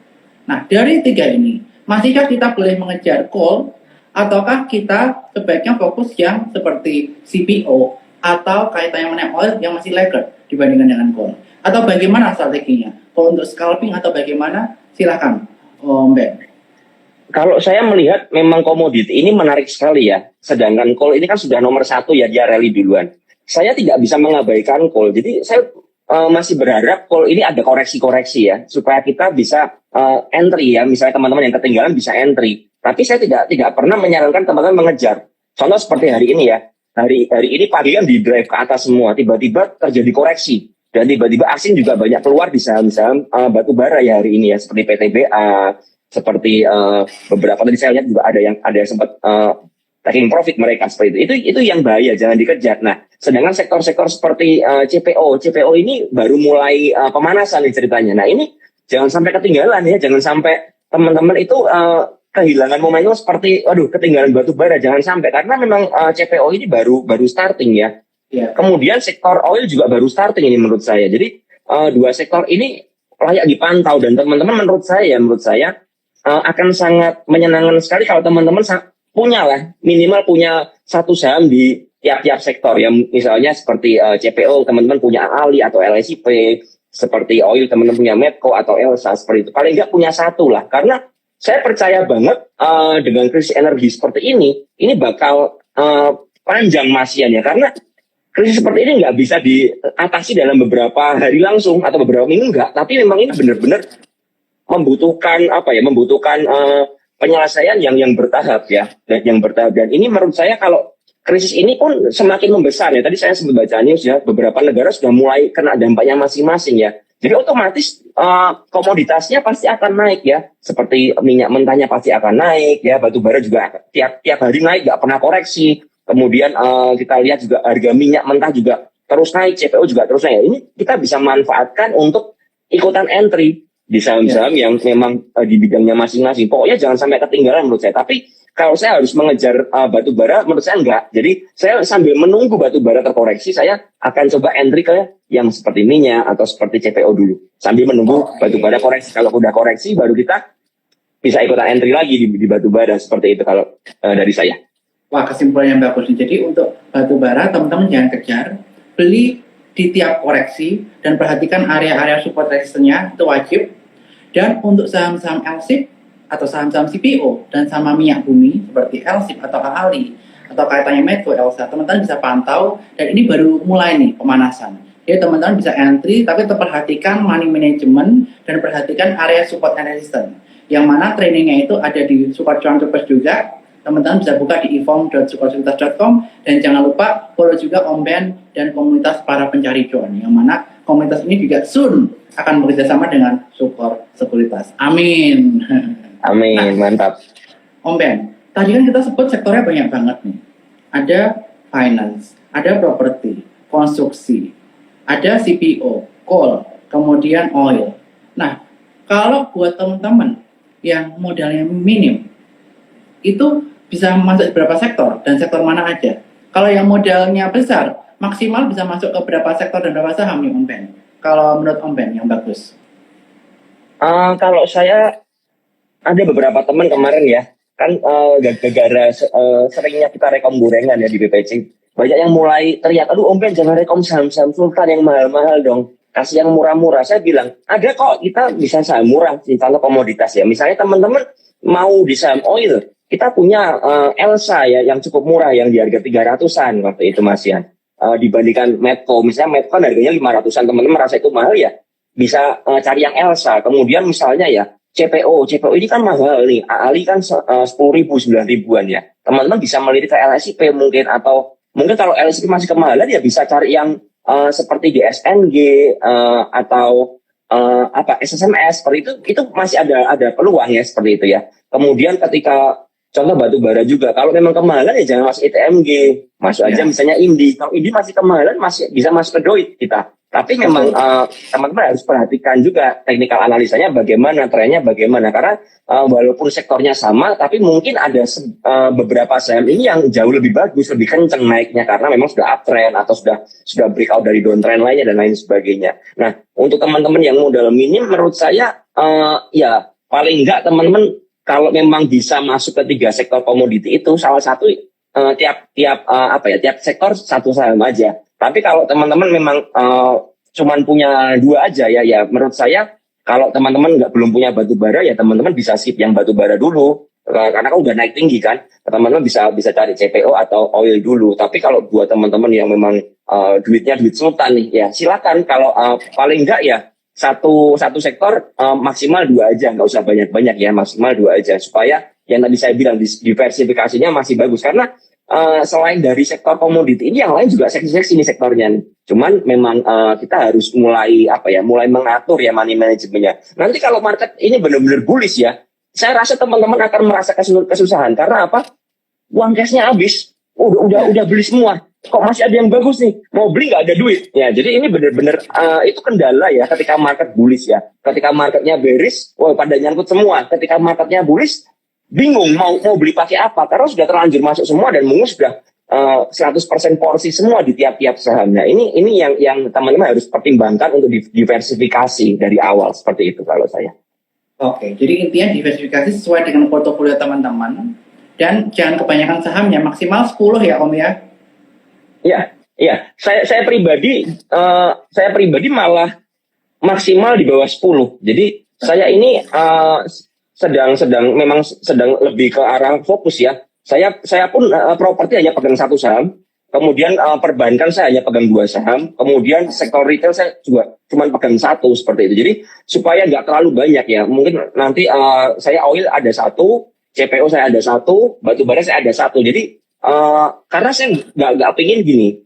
Nah, dari tiga ini, masihkah kita boleh mengejar coal, ataukah kita sebaiknya fokus yang seperti CPO atau kaitannya dengan oil yang masih laggard dibandingkan dengan coal? Atau bagaimana strateginya? Kalau untuk scalping atau bagaimana? Silakan, Om Ben. Kalau saya melihat memang komoditi ini menarik sekali ya. Sedangkan coal ini kan sudah nomor satu ya, dia rally duluan. Saya tidak bisa mengabaikan coal. Jadi saya masih berharap coal ini ada koreksi-koreksi ya, supaya kita bisa entry ya. Misalnya teman-teman yang ketinggalan bisa entry. Tapi saya tidak pernah menyarankan teman-teman mengejar. Contoh seperti hari ini ya. Hari ini pagi kan di drive ke atas semua. Tiba-tiba terjadi koreksi. Dan tiba-tiba asing juga banyak keluar di saham-saham batu bara ya hari ini ya. Seperti PTBA, seperti beberapa tadi saya lihat juga ada yang sempat taking profit mereka seperti itu yang bahaya, jangan dikejar. Nah, sedangkan sektor-sektor seperti CPO ini baru mulai pemanasan nih ceritanya. Nah, ini jangan sampai ketinggalan ya, jangan sampai teman-teman itu kehilangan momentum seperti ketinggalan batu bara, jangan sampai, karena memang CPO ini baru starting ya. Kemudian sektor oil juga baru starting ini menurut saya. Jadi dua sektor ini layak dipantau, dan teman-teman menurut saya akan sangat menyenangkan sekali kalau teman-teman minimal punya satu saham di tiap-tiap sektor ya. Misalnya seperti CPO teman-teman punya ALI atau LSIP, seperti oil teman-teman punya Medco atau Elsa, seperti itu. Paling nggak punya satu lah, karena saya percaya banget dengan krisis energi seperti ini bakal panjang masiannya, karena krisis seperti ini nggak bisa diatasi dalam beberapa hari langsung atau beberapa minggu, enggak. Tapi memang ini benar-benar membutuhkan penyelesaian yang bertahap ya, dan ini menurut saya kalau krisis ini pun semakin membesar ya. Tadi saya sempat baca news ya, beberapa negara sudah mulai kena dampaknya masing-masing ya. Jadi otomatis komoditasnya pasti akan naik ya, seperti minyak mentahnya pasti akan naik ya, batu bara juga tiap hari naik, nggak pernah koreksi. Kemudian kita lihat juga harga minyak mentah juga terus naik, CPO juga terus naik. Ini kita bisa manfaatkan untuk ikutan entry di saham-saham yang memang di bidangnya masing-masing. Pokoknya jangan sampai ketinggalan menurut saya. Tapi kalau saya harus mengejar batu bara, menurut saya enggak. Jadi saya sambil menunggu batu bara terkoreksi, saya akan coba entry ke yang seperti minyak atau seperti CPO dulu. Sambil menunggu batu bara koreksi. Kalau udah koreksi, baru kita bisa ikutan entry lagi di batu bara. Seperti itu kalau dari saya. Wah, kesimpulan yang bagus nih. Jadi untuk batu bara, teman-teman jangan kejar. Beli di tiap koreksi dan perhatikan area-area support resistennya, itu wajib. Dan untuk saham-saham LSIP atau saham-saham CPO dan sama minyak bumi seperti LSIP atau ALI atau kaitannya Medco, Elsa, teman-teman bisa pantau, dan ini baru mulai nih pemanasan. Jadi teman-teman bisa entry, tapi tetap perhatikan money management dan perhatikan area support and resistance. Yang mana trainingnya itu ada di Support Cuan Cepet juga. Teman-teman bisa buka di ifom.sukarsekuritas.com, dan jangan lupa follow juga Om Ben dan komunitas para pencari cuan, yang mana komunitas ini juga soon akan bekerjasama dengan Support Sekuritas. Amin. Amin, nah, mantap. Om Ben, tadi kan kita sebut sektornya banyak banget nih. Ada finance, ada properti, konstruksi, ada CPO, coal, kemudian oil. Nah, kalau buat teman-teman yang modalnya minim, itu bisa masuk berapa sektor dan sektor mana aja? Kalau yang modalnya besar, maksimal bisa masuk ke berapa sektor dan berapa saham nih Om Ben? Kalau menurut Om Ben yang bagus? Kalau saya ada beberapa teman kemarin ya, kan gara-gara seringnya kita rekom gorengan ya di BPC, banyak yang mulai teriak, aduh Om Ben jangan rekom saham-saham sultan yang mahal-mahal dong, kasih yang murah-murah. Saya bilang, ada kok, kita bisa saham murah, contoh komoditas ya. Misalnya teman-teman mau di saham oil, kita punya Elsa ya yang cukup murah, yang di harga 300-an waktu itu Mas Yan. Dibandingkan Medco, misalnya Medco harganya 500-an, teman-teman merasa itu mahal ya, bisa cari yang Elsa. Kemudian misalnya ya CPO ini kan mahal nih, ALI kan 10.000, 9.000-an ya. Teman-teman bisa melirik ke LSIP mungkin, atau mungkin kalau LSIP masih kemahalan ya bisa cari yang seperti di SNG atau SSMS seperti itu masih ada peluang ya seperti itu ya. Kemudian ketika Contoh batu bara juga. Kalau memang kemahalan ya jangan masuk ITMG, masuk aja Ya. misalnya Indi. Kalau Indi masih kemahalan masih bisa masuk ke Doit kita. Tapi memang teman-teman harus perhatikan juga teknikal analisanya bagaimana, trennya bagaimana. Karena walaupun sektornya sama, tapi mungkin ada beberapa saham ini yang jauh lebih bagus, lebih kenceng naiknya karena memang sudah uptrend atau sudah breakout dari downtrend lainnya dan lain sebagainya. Nah, untuk teman-teman yang modal minim, menurut saya ya paling enggak teman-teman kalau memang bisa masuk ke 3 sektor komoditi itu salah satu tiap sektor satu saham aja. Tapi kalau teman-teman memang cuman punya 2 aja ya menurut saya kalau teman-teman belum punya batu bara ya teman-teman bisa skip yang batu bara dulu. Karena kan udah naik tinggi kan, teman-teman bisa cari CPO atau oil dulu. Tapi kalau buat teman-teman yang memang duitnya duit sultan nih, ya silakan. Kalau paling enggak ya satu sektor maksimal 2 aja, nggak usah banyak-banyak ya, maksimal 2 aja supaya yang tadi saya bilang diversifikasinya masih bagus karena selain dari sektor komoditi ini yang lain juga seksi-seksi nih sektornya nih. Cuman memang kita harus mulai mengatur ya money manajemennya. Nanti kalau market ini benar-benar bullish ya, saya rasa teman-teman akan merasa kesusahan karena apa? Uang cashnya habis, udah beli semua. Kok masih ada yang bagus nih? Mau beli nggak ada duit. Ya, jadi ini benar-benar itu kendala ya ketika market bullish ya. Ketika marketnya bearish, pada nyangkut semua. Ketika marketnya bullish, bingung mau beli pakai apa karena sudah terlanjur masuk semua dan mungkin sudah 100% porsi semua di tiap-tiap saham. Nah, ini yang teman-teman harus pertimbangkan untuk diversifikasi dari awal seperti itu kalau saya. Oke, jadi intinya diversifikasi sesuai dengan portofolio teman-teman dan jangan kebanyakan sahamnya, maksimal 10 ya Om ya. Iya. Saya pribadi malah maksimal di bawah 10. Jadi saya ini sedang lebih ke arah fokus ya. Saya pun properti hanya pegang 1 saham. Kemudian perbankan saya hanya pegang 2 saham. Kemudian sektor retail saya juga cuma pegang 1 seperti itu. Jadi supaya nggak terlalu banyak ya. Mungkin nanti saya oil ada 1, CPO saya ada 1, batu bara saya ada 1. Jadi karena saya nggak pengen gini.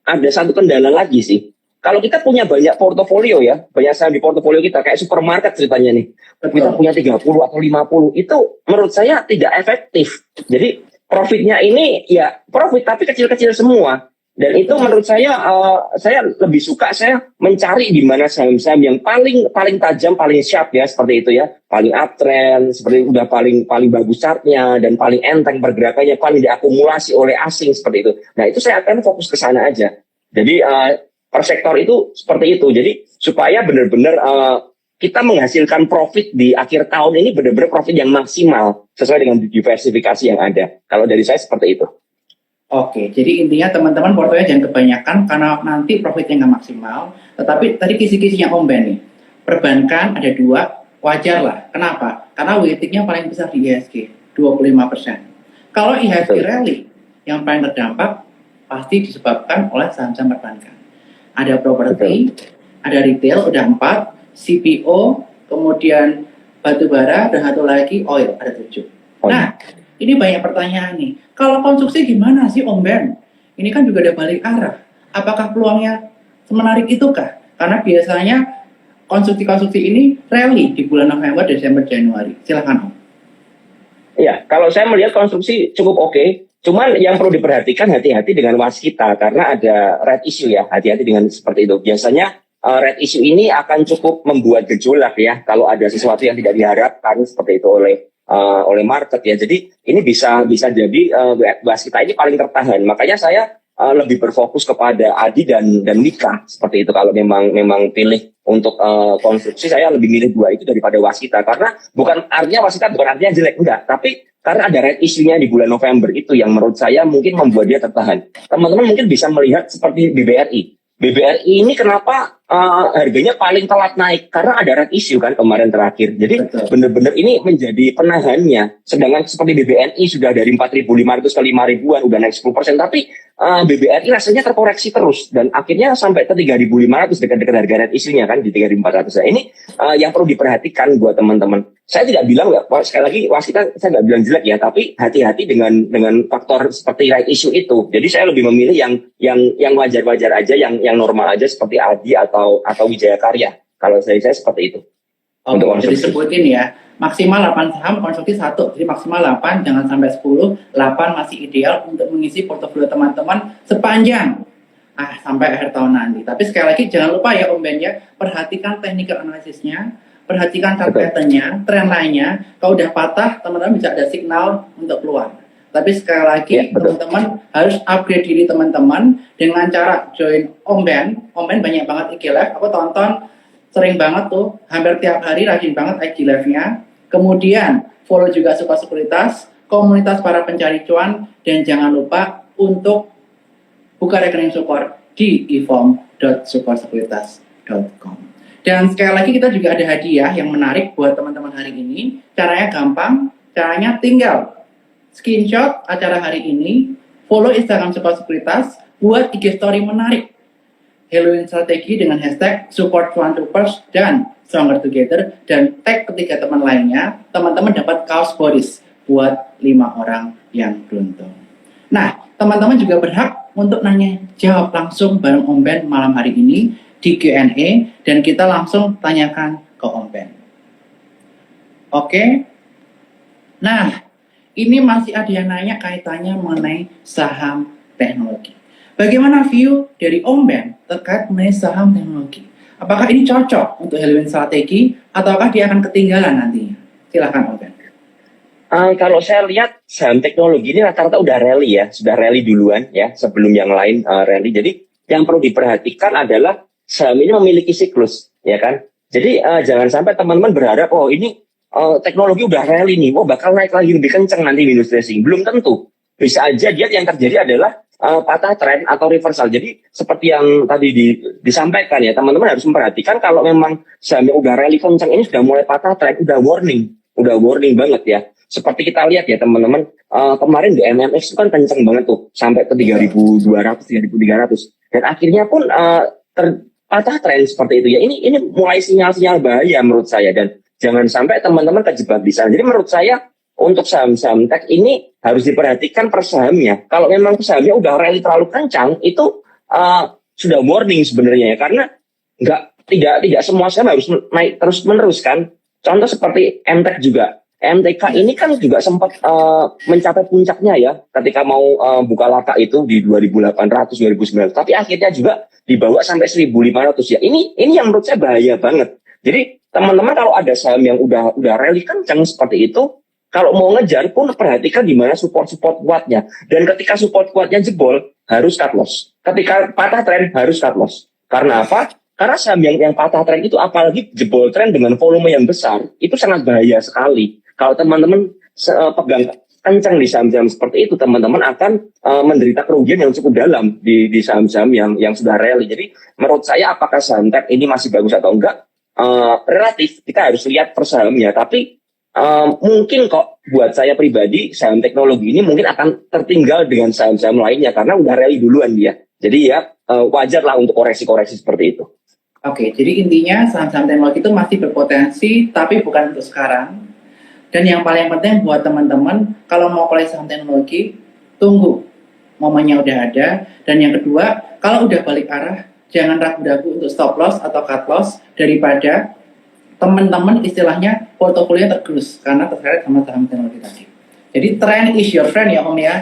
Ada satu kendala lagi sih. Kalau kita punya banyak portofolio ya, banyak saham di portofolio kita kayak supermarket ceritanya nih. Kita punya 30 atau 50, itu menurut saya tidak efektif. Jadi profitnya ini ya profit tapi kecil-kecil semua. Dan itu menurut saya lebih suka saya mencari di mana saham-saham yang paling tajam, paling sharp ya seperti itu ya, paling uptrend, seperti udah paling bagus chartnya dan paling enteng pergerakannya, paling diakumulasi oleh asing seperti itu. Nah itu saya akan fokus ke sana aja. Jadi per sektor itu seperti itu. Jadi supaya benar-benar kita menghasilkan profit di akhir tahun ini benar-benar profit yang maksimal sesuai dengan diversifikasi yang ada. Kalau dari saya seperti itu. Oke, jadi intinya teman-teman portofolio jangan kebanyakan karena nanti profitnya nggak maksimal. Tetapi tadi kisi-kisinya Om Ben nih, perbankan ada 2, wajar lah. Kenapa? Karena weightingnya paling besar di IHSG, 25%. Kalau IHSG rally, yang paling terdampak pasti disebabkan oleh saham-saham perbankan. Ada properti, ada retail, udah 4, CPO, kemudian batu bara, dan satu lagi oil, ada 7. Nah, ini banyak pertanyaan nih. Kalau konstruksi gimana sih Om Ben? Ini kan juga ada balik arah. Apakah peluangnya semenarik itukah? Karena biasanya konstruksi-konstruksi ini rally di bulan November, Desember, Januari. Silakan Om. Iya, kalau saya melihat konstruksi cukup oke. Cuman yang perlu diperhatikan hati-hati dengan waskita karena ada red issue ya. Hati-hati dengan seperti itu. Biasanya red issue ini akan cukup membuat gejolak ya. Kalau ada sesuatu yang tidak diharapkan seperti itu oleh market ya. Jadi ini bisa jadi waskita ini paling tertahan. Makanya saya lebih berfokus kepada Adi dan Mika seperti itu. Kalau memang pilih untuk konstruksi, saya lebih milih 2 itu daripada waskita karena bukan artinya jelek, enggak, tapi karena ada red issue-nya di bulan November itu yang menurut saya mungkin membuat dia tertahan. Teman-teman mungkin bisa melihat seperti BBRI. BBRI ini kenapa harganya paling telat naik? Karena ada red issue kan kemarin terakhir. Jadi benar-benar ini menjadi penahannya. Sedangkan seperti BBNI sudah dari 4.500 ke 5.000-an udah naik 10%. Tapi BBRI rasanya terkoreksi terus. Dan akhirnya sampai ke 3.500 dekat-dekat harga red issue-nya kan di 3.400. Nah, ini yang perlu diperhatikan buat teman-teman. Saya tidak bilang ya, sekali lagi waskita saya nggak bilang jelek ya, tapi hati-hati dengan faktor seperti right issue itu. Jadi saya lebih memilih yang wajar-wajar aja, yang normal aja seperti Adi atau Wijaya Karya. Kalau saya seperti itu. untuk Oke, jadi konsumsi. sebutin ya. Maksimal 8 saham, konsumsi 1. Jadi maksimal 8, jangan sampai 10. 8 masih ideal untuk mengisi portofolio teman-teman sepanjang sampai akhir tahun nanti. Tapi sekali lagi jangan lupa ya Om Ben ya, perhatikan technical analisisnya, perhatikan chart Betul. pattern-nya, tren lainnya. Kalau udah patah, teman-teman bisa ada signal untuk keluar. Tapi sekali lagi Ya, betul. teman-teman harus upgrade diri teman-teman dengan cara join Om Ben. Om Ben banyak banget IG Live, aku tonton sering banget tuh, hampir tiap hari rajin banget IG Live-nya. Kemudian follow juga Support Sekuritas, komunitas para pencari cuan, dan jangan lupa untuk buka rekening support di eform.supportsekuritas.com. Dan sekali lagi kita juga ada hadiah yang menarik buat teman-teman hari ini. Caranya gampang, caranya tinggal screenshot acara hari ini, follow Instagram Support Sekuritas, buat IG story menarik Halloween strategi dengan hashtag support Cuan Troopers dan Stronger Together, dan tag ketiga teman lainnya. Teman-teman dapat kaos Boris buat 5 orang yang beruntung. Nah, teman-teman juga berhak untuk nanya jawab langsung bareng Om Ben malam hari ini di Q&A, dan kita langsung tanyakan ke Om Ben. Oke. Nah, ini masih ada yang nanya kaitannya mengenai saham teknologi. Bagaimana view dari Om Ben terkait mengenai saham teknologi? Apakah ini cocok untuk Halloween strategi ataukah dia akan ketinggalan nantinya? Silakan Om Ben. Kalau saya lihat saham teknologi ini rata-rata udah rally ya, sudah rally duluan ya sebelum yang lain rally. Jadi yang perlu diperhatikan adalah saham ini memiliki siklus, ya kan? Jadi jangan sampai teman-teman berharap oh ini teknologi udah rally nih, bakal naik lagi lebih kencang nanti Windows dressing. Belum tentu. Bisa aja dia yang terjadi adalah patah tren atau reversal. Jadi seperti yang tadi disampaikan ya, teman-teman harus memperhatikan kalau memang sahamnya udah rally kencang ini sudah mulai patah tren, udah warning banget ya. Seperti kita lihat ya teman-teman, kemarin di MMX itu kan kencang banget tuh sampai ke 3.200, 3.300 dan akhirnya pun patah tren seperti itu ya. Ini mulai sinyal-sinyal bahaya menurut saya, dan jangan sampai teman-teman kejebak di sana. Jadi menurut saya untuk saham-saham tech ini harus diperhatikan per sahamnya. Kalau memang sahamnya udah rally terlalu kencang, itu sudah warning sebenarnya ya, karena tidak semua saham harus naik terus menerus kan. Contoh seperti MTEK juga. MTK ini kan juga sempat mencapai puncaknya ya ketika mau buka lapak itu di 2.800, 2.900, tapi akhirnya juga dibawa sampai 1.500 ya. Ini yang menurut saya bahaya banget. Jadi teman-teman kalau ada saham yang udah rally kencang seperti itu, kalau mau ngejar pun perhatikan di mana support kuatnya. Dan ketika support kuatnya jebol, harus cut loss. Ketika patah tren, harus cut loss. Karena apa? Karena saham yang patah tren itu, apalagi jebol tren dengan volume yang besar, itu sangat bahaya sekali. Kalau teman-teman pegang kencang di saham-saham seperti itu, teman-teman akan menderita kerugian yang cukup dalam di saham-saham yang sudah rally. Jadi menurut saya apakah saham tech ini masih bagus atau enggak? Relatif kita harus lihat per sahamnya. Tapi mungkin kok buat saya pribadi saham teknologi ini mungkin akan tertinggal dengan saham-saham lainnya karena udah rally duluan dia. Jadi ya wajar lah untuk koreksi-koreksi seperti itu. Oke, jadi intinya saham-saham teknologi itu masih berpotensi, tapi bukan untuk sekarang. Dan yang paling penting buat teman-teman, kalau mau koleksi saham teknologi, tunggu momennya udah ada. Dan yang kedua, kalau udah balik arah, jangan ragu-ragu untuk stop loss atau cut loss, daripada teman-teman istilahnya portofolio tergerus karena terseret sama saham teknologi tadi. Jadi trend is your friend ya Om ya.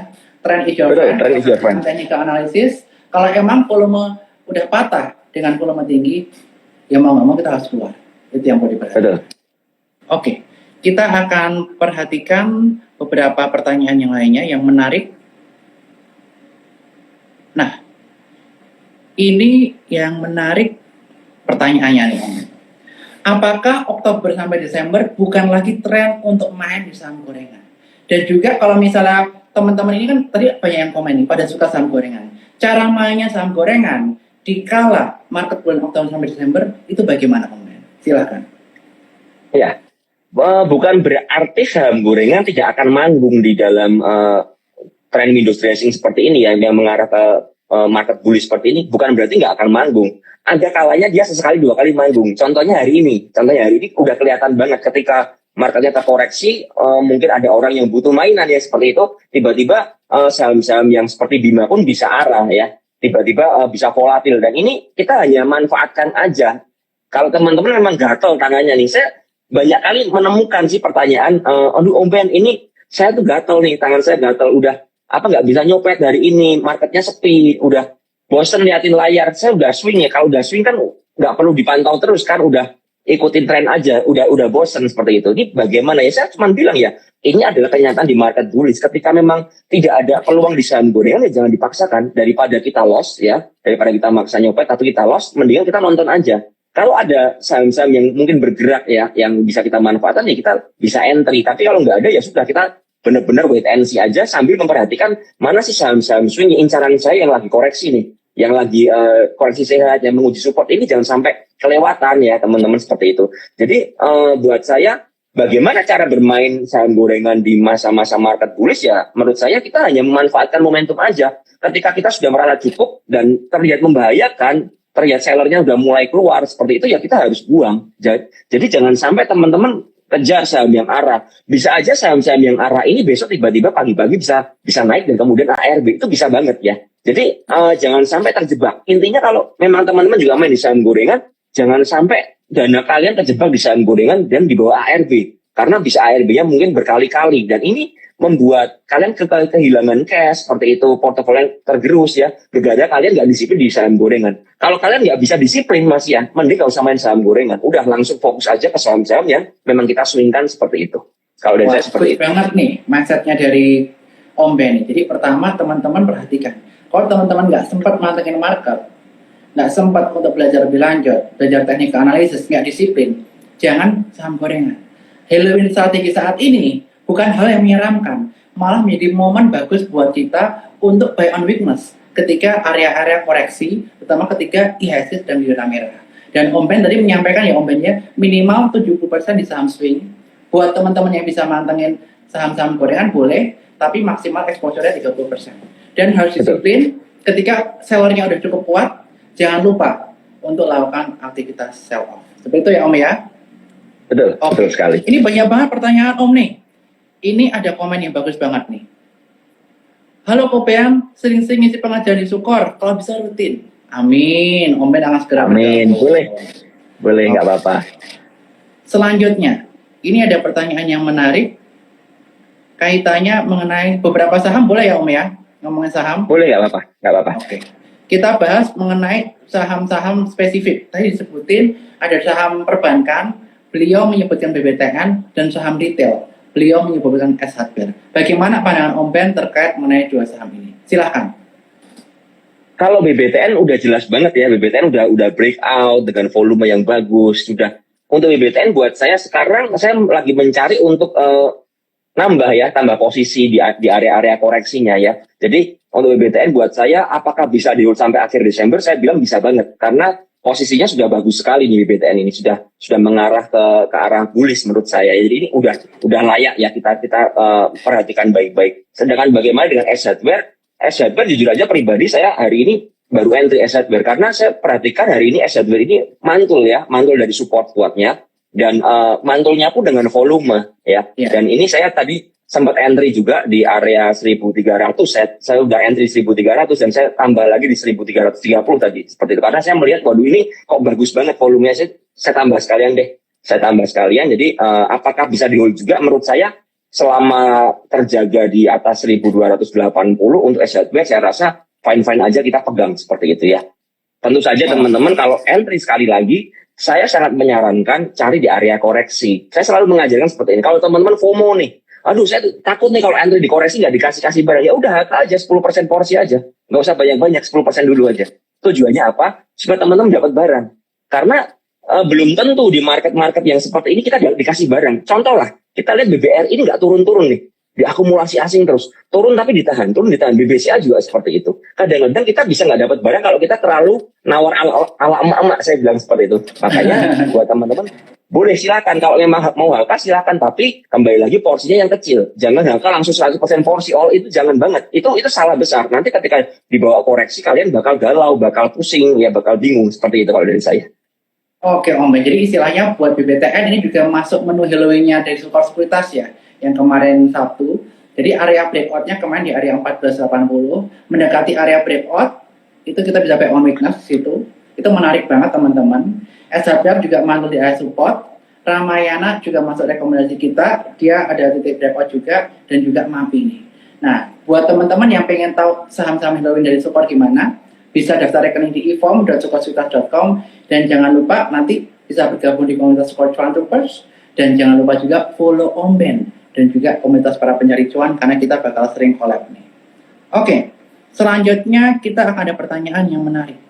Trend is your friend. Trend is your friend. Technical analysis. Kalau emang volume udah patah dengan volume tinggi, ya mau nggak mau kita harus keluar. Itu yang perlu diperhatikan. Oke, kita akan perhatikan beberapa pertanyaan yang lainnya yang menarik. Nah, ini yang menarik pertanyaannya nih Om. Apakah Oktober sampai Desember bukan lagi tren untuk main di saham gorengan? Dan juga kalau misalnya teman-teman ini kan tadi banyak yang komen nih, pada suka saham gorengan. Cara mainnya saham gorengan di kala market bulan Oktober sampai Desember itu bagaimana Om? Silakan. Ya, bukan berarti saham gorengan tidak akan manggung di dalam tren Windows dressing seperti ini yang mengarah ke market bullish seperti ini. Bukan berarti nggak akan manggung. Ada kalanya dia sesekali 2 kali manggung. Contohnya hari ini udah kelihatan banget ketika marketnya terkoreksi, mungkin ada orang yang butuh mainan ya seperti itu, tiba-tiba saham-saham yang seperti Bima pun bisa arah ya, tiba-tiba bisa volatil, dan ini kita hanya manfaatkan aja. Kalau teman-teman memang gatel tangannya nih, saya banyak kali menemukan sih pertanyaan, aduh Om Ben ini saya tuh gatel nih, tangan saya gatel, udah apa nggak bisa nyopet dari ini, marketnya sepi, udah bosen liatin layar, saya udah swing ya, kalau udah swing kan nggak perlu dipantau terus kan, udah ikutin tren aja, udah bosen seperti itu. Ini bagaimana ya? Saya cuma bilang ya, ini adalah kenyataan di market bullish. Ketika memang tidak ada peluang di saham gorengan, ya jangan dipaksakan. Daripada kita loss ya, daripada kita maksa nyopet atau kita loss, mendingan kita nonton aja. Kalau ada saham-saham yang mungkin bergerak ya, yang bisa kita manfaatkan ya kita bisa entry. Tapi kalau nggak ada ya sudah, kita benar-benar wait and see aja sambil memperhatikan mana sih saham-saham swing incaran saya yang lagi koreksi nih, yang lagi koreksi sehat, yang menguji support ini jangan sampai kelewatan ya teman-teman, seperti itu. Jadi buat saya, bagaimana cara bermain saham gorengan di masa-masa market bullish ya, menurut saya kita hanya memanfaatkan momentum aja. Ketika kita sudah merasa cukup dan terlihat membahayakan, terlihat sellernya udah mulai keluar seperti itu ya, kita harus buang. Jadi jangan sampai teman-teman kejar saham yang arah. Bisa aja saham-saham yang arah ini besok tiba-tiba pagi-pagi bisa naik dan kemudian ARB, itu bisa banget ya. Jadi jangan sampai terjebak. Intinya kalau memang teman-teman juga main di saham gorengan, jangan sampai dana kalian terjebak di saham gorengan dan di bawah ARB. Karena bisa ARB-nya mungkin berkali-kali. Dan ini membuat kalian kehilangan cash, seperti itu, portofolio tergerus ya. Gara-gara kalian nggak disiplin di saham gorengan. Kalau kalian nggak bisa disiplin Mas ya, mending nggak usah main saham gorengan. Udah langsung fokus aja ke saham-saham yang memang kita swingkan seperti itu. Kalau dari saya seperti itu. Banget nih mindsetnya dari Om Ben. Jadi pertama teman-teman perhatikan. Kalau teman-teman nggak sempat mantengin market, nggak sempat untuk belajar lebih lanjut, belajar teknik analisis, nggak disiplin, jangan saham gorengan. Halloween strategi saat ini bukan hal yang menyeramkan, malah menjadi momen bagus buat kita untuk buy on weakness ketika area-area koreksi, terutama ketika IHSG dan di zona merah. Dan Om Ben tadi menyampaikan ya, Om Ben ya, minimal 70% di saham swing. Buat teman-teman yang bisa mantengin saham-saham gorengan boleh, tapi maksimal exposure-nya 30%. Dan harus disiplin, ketika sellernya udah cukup kuat, jangan lupa untuk lakukan aktivitas sell off. Seperti itu ya Om ya? Betul, betul sekali. Ini banyak banget pertanyaan Om nih. Ini ada komen yang bagus banget nih. Halo Kopean, sering-sering ngisi pengajaran di Sukor, kalau bisa rutin. Amin, Om Ben akan segera Amin, boleh nggak apa-apa. Selanjutnya, ini ada pertanyaan yang menarik. Kaitannya mengenai beberapa saham, boleh ya Om ya? Ngomongin saham? Boleh, nggak apa-apa. Oke. Kita bahas mengenai saham-saham spesifik. Tadi disebutin ada saham perbankan, beliau menyebutkan BBTN, dan saham retail. Beliau menyebutkan S Hardware. Bagaimana pandangan Om Ben terkait mengenai dua saham ini? Silahkan. Kalau BBTN udah jelas banget ya, BBTN udah breakout dengan volume yang bagus. Sudah untuk BBTN buat saya sekarang saya lagi mencari untuk tambah posisi di area-area koreksinya ya. Jadi untuk BBTN buat saya apakah bisa di-hold sampai akhir Desember? Saya bilang bisa banget karena posisinya sudah bagus sekali di BBTN ini, sudah mengarah ke arah bullish menurut saya. Jadi ini udah layak ya kita perhatikan baik-baik. Sedangkan bagaimana dengan S Hardware? S Hardware jujur aja pribadi saya hari ini baru entry S Hardware karena saya perhatikan hari ini S Hardware ini mantul dari support kuatnya dan mantulnya pun dengan volume ya. Dan ini saya tadi sempat entry juga di area 1300, saya udah entry 1300 dan saya tambah lagi di 1330 tadi seperti itu karena saya melihat waduh ini kok bagus banget volumenya, saya tambah sekalian deh, jadi apakah bisa di hold juga? Menurut saya selama terjaga di atas 1280 untuk S Hardware saya rasa fine aja kita pegang seperti itu ya. Tentu saja teman-teman kalau entry sekali lagi saya sangat menyarankan cari di area koreksi. Saya selalu mengajarkan seperti ini. Kalau teman-teman FOMO nih, aduh saya takut nih kalau entry di koreksi nggak dikasih barang, ya udah harga aja 10% porsi aja, nggak usah banyak-banyak, 10% dulu aja. Tujuannya apa? Supaya teman-teman dapat barang. Karena belum tentu di market-market yang seperti ini kita dikasih barang. Contoh lah, kita lihat BBR ini nggak turun-turun nih, diakumulasi asing terus, turun tapi ditahan. BBCA juga seperti itu. Kadang-kadang kita bisa nggak dapat barang kalau kita terlalu nawar ala emak-emak, saya bilang seperti itu. Makanya buat teman-teman boleh silakan, kalau memang mau halka silakan, tapi kembali lagi porsinya yang kecil. Jangan halka langsung 100% porsi all, itu jangan banget. Itu salah besar. Nanti ketika dibawa koreksi kalian bakal galau, bakal pusing, ya bakal bingung seperti itu kalau dari saya. Oke Om Ben, jadi istilahnya buat BBTN ini juga masuk menu Halloween-nya dari Sukor Sekuritas ya, yang kemarin Sabtu. Jadi area breakout-nya kemarin di area 1480, mendekati area breakout, itu kita bisa buy on weakness situ. Itu menarik banget teman-teman. S Hardware juga mantul di area support, Ramayana juga masuk rekomendasi kita, dia ada titik breakout juga, dan juga MAPI nih. Nah, buat teman-teman yang pengen tahu saham-saham Halloween dari support gimana, bisa daftar rekening di eform.sukosuka.com, dan jangan lupa nanti bisa bergabung di komunitas support cuan troopers, dan jangan lupa juga follow Om Ben, dan juga komunitas para pencari cuan, karena kita bakal sering collab nih. Oke, selanjutnya kita akan ada pertanyaan yang menarik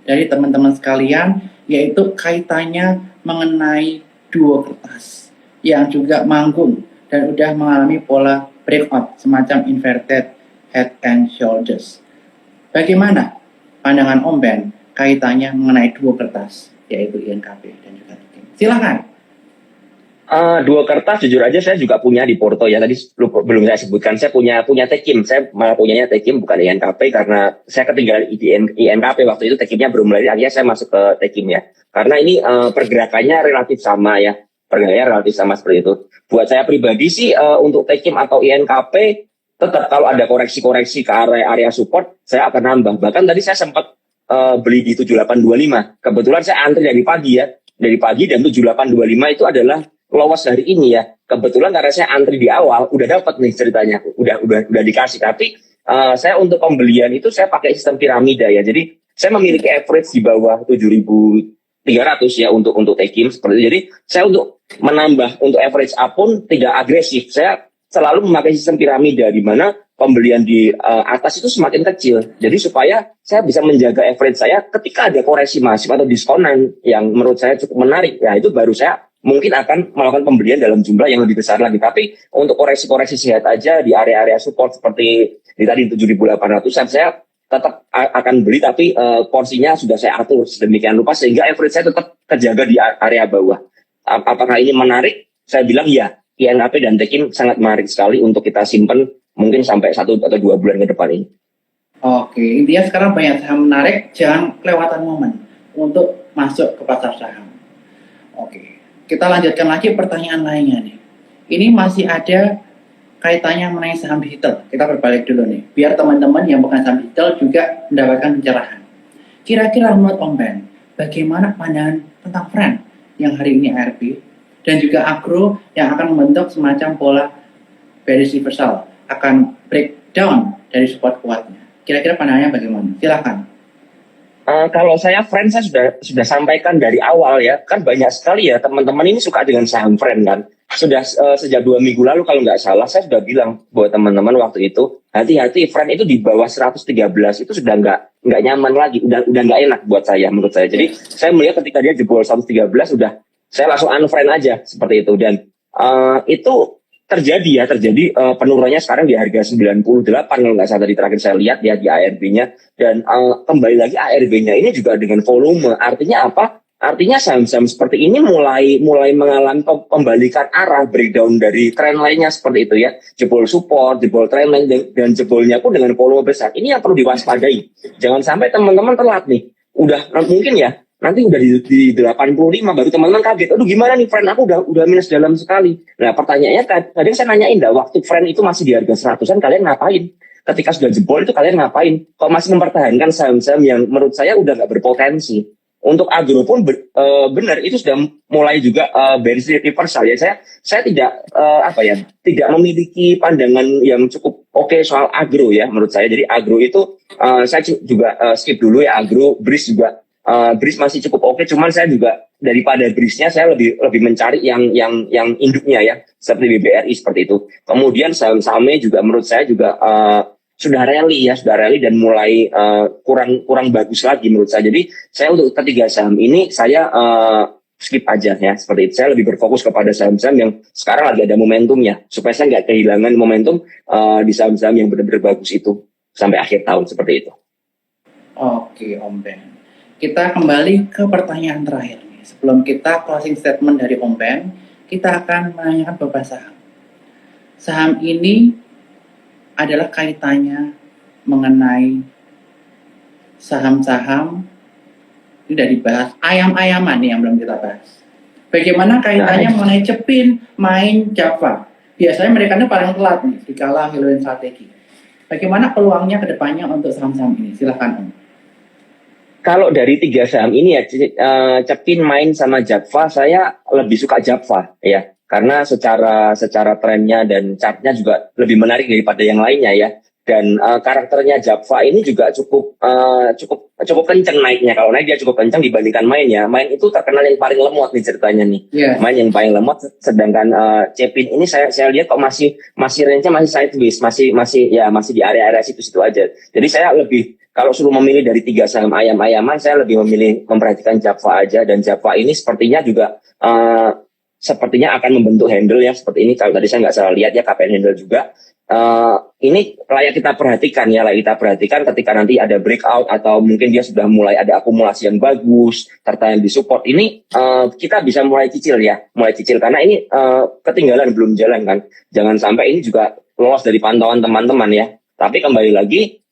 dari teman-teman sekalian, yaitu kaitannya mengenai duo kertas yang juga manggung dan udah mengalami pola breakout semacam inverted head and shoulders. Bagaimana pandangan Om Ben kaitannya mengenai duo kertas, yaitu INKP dan juga Tekim? Silakan. Dua kertas jujur aja saya juga punya di Porto ya. Tadi belum saya sebutkan, saya punya Tekim. Saya malah punyanya Tekim bukan INKP karena saya ketinggalan INKP waktu itu. Tekimnya belum mulai, akhirnya saya masuk ke Tekim ya. Karena ini pergerakannya relatif sama ya. Pergerakannya relatif sama seperti itu. Buat saya pribadi sih untuk Tekim atau INKP tetap kalau ada koreksi-koreksi ke area support saya akan nambah. Bahkan tadi saya sempat beli di 7825. Kebetulan saya antri dari pagi ya. Dari pagi, dan 7825 itu adalah lolos hari ini ya. Kebetulan karena saya antri di awal udah dapat nih ceritanya, udah dikasih. Tapi saya untuk pembelian itu saya pakai sistem piramida ya. Jadi saya memiliki average di bawah 7.300 ya untuk Tekim seperti itu. Jadi saya untuk menambah untuk average up pun tidak agresif. Saya selalu memakai sistem piramida di mana pembelian di atas itu semakin kecil. Jadi supaya saya bisa menjaga average saya ketika ada koreksi masif atau diskonan yang menurut saya cukup menarik. Ya itu baru saya mungkin akan melakukan pembelian dalam jumlah yang lebih besar lagi. Tapi untuk koreksi-koreksi sehat aja di area-area support seperti di tadi 7.800-an, saya tetap akan beli, tapi porsinya sudah saya atur sedemikian rupa sehingga average saya tetap terjaga di area bawah. Apakah ini menarik? Saya bilang ya, INKP dan Tekim sangat menarik sekali untuk kita simpan mungkin sampai 1 atau 2 bulan ke depan ini. Oke, intinya sekarang banyak saham menarik, jangan kelewatan momen untuk masuk ke pasar saham. Oke, kita lanjutkan lagi pertanyaan lainnya nih. Ini masih ada kaitannya mengenai saham digital. Kita berbalik dulu nih, biar teman-teman yang bukan saham digital juga mendapatkan pencerahan. Kira-kira menurut Om Ben, bagaimana pandangan tentang Friend yang hari ini ARB dan juga Agro yang akan membentuk semacam pola bearish reversal, akan breakdown dari support kuatnya? Kira-kira pandangannya bagaimana? Silakan. Kalau saya Friend saya sudah sampaikan dari awal ya, kan banyak sekali ya teman-teman ini suka dengan saham Friend kan. Sudah sejak 2 minggu lalu kalau nggak salah saya sudah bilang buat teman-teman waktu itu, hati-hati Friend itu di bawah 113 itu sudah nggak nyaman lagi, udah nggak enak buat saya menurut saya. Jadi saya melihat ketika dia jebol 113 sudah saya langsung unfriend aja seperti itu, dan itu terjadi penurunannya sekarang di harga 98 kalau nggak salah tadi terakhir saya lihat ya di ARB-nya, dan kembali lagi ARB-nya ini juga dengan volume. Artinya apa? Artinya saham-saham seperti ini mulai mengalami pembalikan arah, breakdown dari tren lainnya seperti itu ya, jebol support, jebol tren lain, dan jebolnya pun dengan volume besar. Ini yang perlu diwaspadai. Jangan sampai teman-teman telat nih. Udah mungkin ya nanti udah di 85 baru teman-teman kaget. Aduh gimana nih Friend, aku udah minus dalam sekali. Nah pertanyaannya tadi saya nanyain waktu Friend itu masih di harga 100-an kalian ngapain? Ketika sudah jebol itu kalian ngapain? Kok masih mempertahankan saham-saham yang menurut saya udah nggak berpotensi? Untuk Agro pun benar itu sudah mulai juga bearish reversal ya. Saya tidak tidak memiliki pandangan yang cukup oke soal Agro ya menurut saya. Jadi Agro itu saya juga skip dulu ya. Agro, BRIS juga BRIS masih cukup oke, cuman saya juga daripada BRIS-nya saya lebih mencari yang induknya ya, seperti BBRI seperti itu. Kemudian saham-sahamnya juga menurut saya juga sudah rally dan mulai kurang bagus lagi menurut saya. Jadi saya untuk ketiga saham ini saya skip aja ya seperti itu. Saya lebih berfokus kepada saham-saham yang sekarang lagi ada momentumnya supaya saya nggak kehilangan momentum di saham-saham yang benar-benar bagus itu sampai akhir tahun seperti itu. Oke Om Ben, kita kembali ke pertanyaan terakhir nih. Sebelum kita closing statement dari Om Ben, kita akan menanyakan beberapa saham. Saham ini adalah kaitannya mengenai saham-saham ini udah dibahas, ayam-ayaman nih yang belum kita bahas. Bagaimana kaitannya mengenai Cepin, Main, Java? Biasanya mereka ini paling telat nih dikala Halloween strategi. Bagaimana peluangnya ke depannya untuk saham-saham ini? Silakan Om. Kalau dari tiga saham ini ya, Cepin, Main sama Jakva, saya lebih suka Jakva ya, karena secara trennya dan chartnya juga lebih menarik daripada yang lainnya ya. Dan karakternya Jakva ini juga cukup kenceng naiknya. Kalau naik dia cukup kenceng dibandingkan Main ya. Main itu terkenal yang paling lemot nih ceritanya nih. Iya. Main yang paling lemot, sedangkan Cepin ini saya lihat kok masih range-nya masih sideways, masih di area-area situ-situ aja. Jadi saya lebih, kalau suruh memilih dari tiga saham ayam-ayaman, saya lebih memilih memperhatikan Jakva aja. Dan Jakva ini sepertinya juga sepertinya akan membentuk handle ya seperti ini. Kalau tadi saya nggak salah lihat ya, KPN handle juga. Ini layak kita perhatikan ya, layak kita perhatikan ketika nanti ada breakout atau mungkin dia sudah mulai ada akumulasi yang bagus serta yang disupport. Ini kita bisa mulai cicil karena ini ketinggalan, belum jalan kan. Jangan sampai ini juga lolos dari pantauan teman-teman ya. Tapi kembali lagi,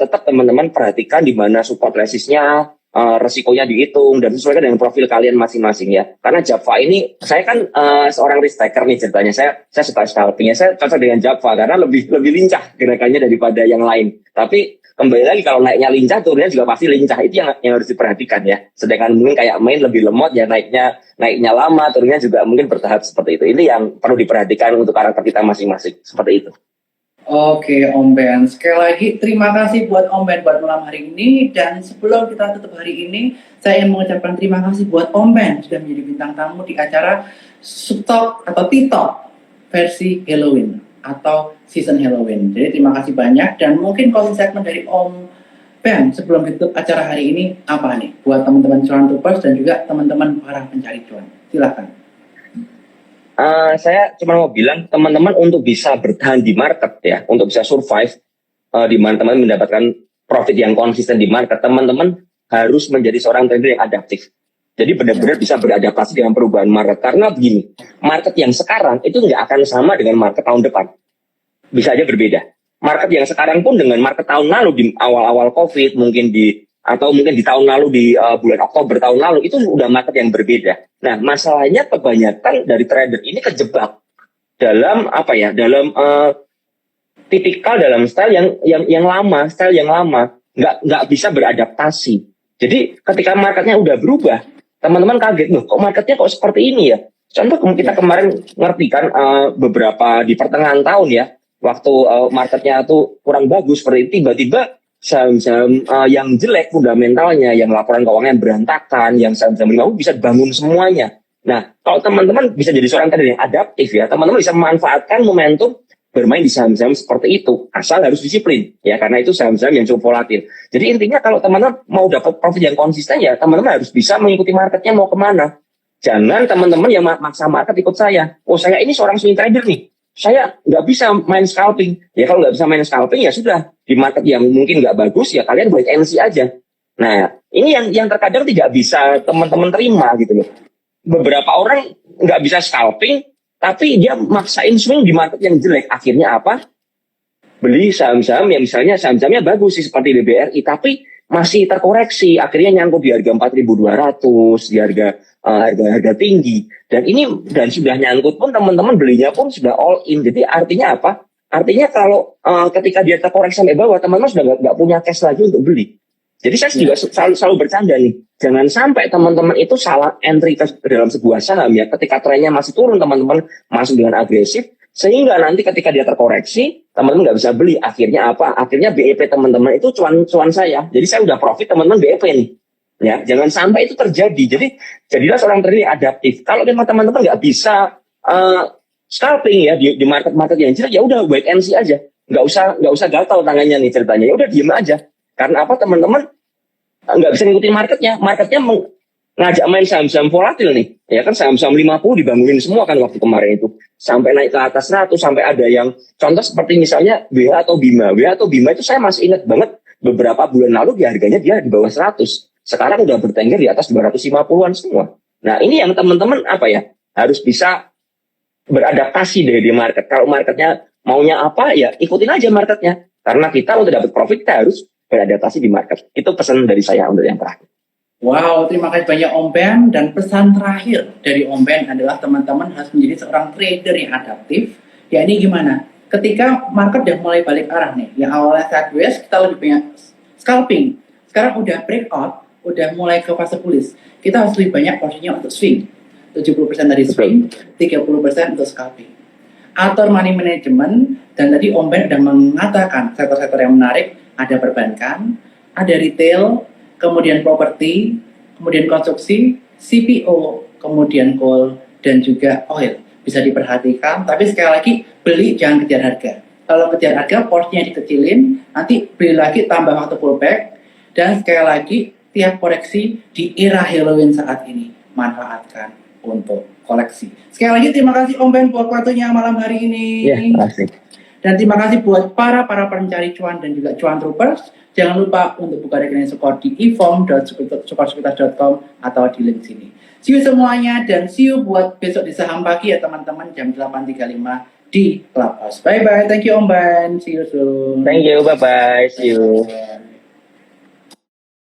tetap teman-teman perhatikan di mana support resistnya, resikonya dihitung dan sesuaikan dengan profil kalian masing-masing ya. Karena Jakva ini, saya kan seorang risk taker nih ceritanya. Saya suka scalpingnya, saya cocok dengan Jakva karena lebih lincah gerakannya daripada yang lain. Tapi kembali lagi, kalau naiknya lincah, turunnya juga pasti lincah. Itu yang harus diperhatikan ya. Sedangkan mungkin kayak Main lebih lemot ya, naiknya lama, turunnya juga mungkin bertahap seperti itu. Ini yang perlu diperhatikan untuk karakter kita masing-masing seperti itu. Oke, Om Ben. Sekali lagi terima kasih buat Om Ben buat malam hari ini. Dan sebelum kita tutup hari ini, saya ingin mengucapkan terima kasih buat Om Ben sudah menjadi bintang tamu di acara Stock atau T-Talk versi Halloween atau season Halloween. Jadi terima kasih banyak. Dan mungkin closing segmen dari Om Ben sebelum ditutup acara hari ini apa nih buat teman-teman cuan tupers dan juga teman-teman para pencari cuan. Silakan. Saya cuma mau bilang teman-teman untuk bisa bertahan di market ya, untuk bisa survive di mana teman-teman mendapatkan profit yang konsisten di market, teman-teman harus menjadi seorang trader yang adaptif. Jadi benar-benar bisa beradaptasi dengan perubahan market. Karena begini, market yang sekarang itu nggak akan sama dengan market tahun depan. Bisa aja berbeda. Market yang sekarang pun dengan market tahun lalu di awal-awal COVID, mungkin di tahun lalu di bulan Oktober tahun lalu, itu sudah market yang berbeda. Nah, masalahnya kebanyakan dari trader ini kejebak dalam tipikal dalam style yang lama, nggak bisa beradaptasi. Jadi ketika marketnya udah berubah, teman-teman kaget, loh kok marketnya kok seperti ini ya. Contoh kita kemarin ngerti kan beberapa di pertengahan tahun ya, waktu marketnya tuh kurang bagus seperti itu, tiba-tiba saham-saham yang jelek fundamentalnya, yang laporan keuangan berantakan, yang saham-saham 50 bisa bangun semuanya. Nah, kalau teman-teman bisa jadi seorang trader yang adaptif ya, teman-teman bisa memanfaatkan momentum bermain di saham-saham seperti itu, asal harus disiplin ya, karena itu saham-saham yang cukup volatil. Jadi intinya kalau teman-teman mau dapat profit yang konsisten ya, teman-teman harus bisa mengikuti marketnya mau kemana. Jangan teman-teman yang maksa market ikut saya. Oh, saya ini seorang swing trader nih, saya nggak bisa main scalping. Ya kalau nggak bisa main scalping ya sudah, di market yang mungkin nggak bagus ya kalian buat NC aja. Nah, ini yang terkadang tidak bisa teman-teman terima gitu loh. Beberapa orang nggak bisa scalping, tapi dia maksain swing di market yang jelek. Akhirnya apa? Beli saham-saham yang misalnya saham-sahamnya bagus sih seperti BBRI, tapi masih terkoreksi. Akhirnya nyangkut di harga 4.200, di harga tinggi. Dan sudah nyangkut pun teman-teman belinya pun sudah all in. Jadi artinya apa? Artinya kalau ketika dia terkoreksi sampai bawah, teman-teman sudah nggak punya cash lagi untuk beli. Jadi saya juga selalu bercanda nih, jangan sampai teman-teman itu salah entry ke dalam sebuah saham ya. Ketika trennya masih turun, teman-teman masuk dengan agresif, sehingga nanti ketika dia terkoreksi, teman-teman nggak bisa beli. Akhirnya apa? Akhirnya BEP teman-teman itu cuan saya. Jadi saya udah profit, teman-teman BEP nih. Ya, jangan sampai itu terjadi. Jadi jadilah seorang trader yang adaptif. Kalau memang teman-teman nggak bisa scalping ya di market-market yang jelek, ya udah wait and see aja. Nggak usah gatal tangannya nih ceritanya. Ya udah diem aja. Karena apa, teman-teman nggak bisa ngikutin marketnya ngajak main saham-saham volatil nih, ya kan saham-saham 50 dibangunin semua kan waktu kemarin itu sampai naik ke atas 100, sampai ada yang contoh seperti misalnya WH atau Bima itu saya masih ingat banget beberapa bulan lalu harganya dia di bawah 100, sekarang udah bertengger di atas 250-an semua. Nah ini yang teman-teman harus bisa beradaptasi dari market. Kalau marketnya maunya apa ya ikutin aja marketnya, karena kita untuk dapat profit kita harus beradaptasi di market. Itu pesan dari saya untuk yang terakhir. Wow, terima kasih banyak Om Ben. Dan pesan terakhir dari Om Ben adalah teman-teman harus menjadi seorang trader yang adaptif. Ya ini gimana? Ketika market udah mulai balik arah nih, yang awalnya sideways kita lebih banyak scalping Sekarang udah breakout, udah mulai ke fase bullish. Kita harus lebih banyak porsinya untuk swing. 70% dari swing, 30% untuk scalping. Atur money management, dan tadi Om Ben sudah mengatakan sektor-sektor yang menarik, ada perbankan, ada retail, kemudian properti, kemudian konstruksi, CPO, kemudian coal, dan juga oil. Bisa diperhatikan, tapi sekali lagi beli jangan kejar harga. Kalau kejar harga, porsinya dikecilin, nanti beli lagi tambah waktu pullback, dan sekali lagi tiap koreksi di era Halloween saat ini manfaatkan untuk koleksi. Sekali lagi terima kasih Om Ben buat waktunya malam hari ini. Ya, makasih. Dan terima kasih buat para pencari cuan dan juga cuan troopers. Jangan lupa untuk buka rekening Sukor di e-form.sukorsekuritas.com atau di link sini. See you semuanya dan see you buat besok di saham pagi ya teman-teman jam 8.35 di Clubhouse. Bye bye. Thank you Om Ben. See you soon. Thank you. Bye bye. See you.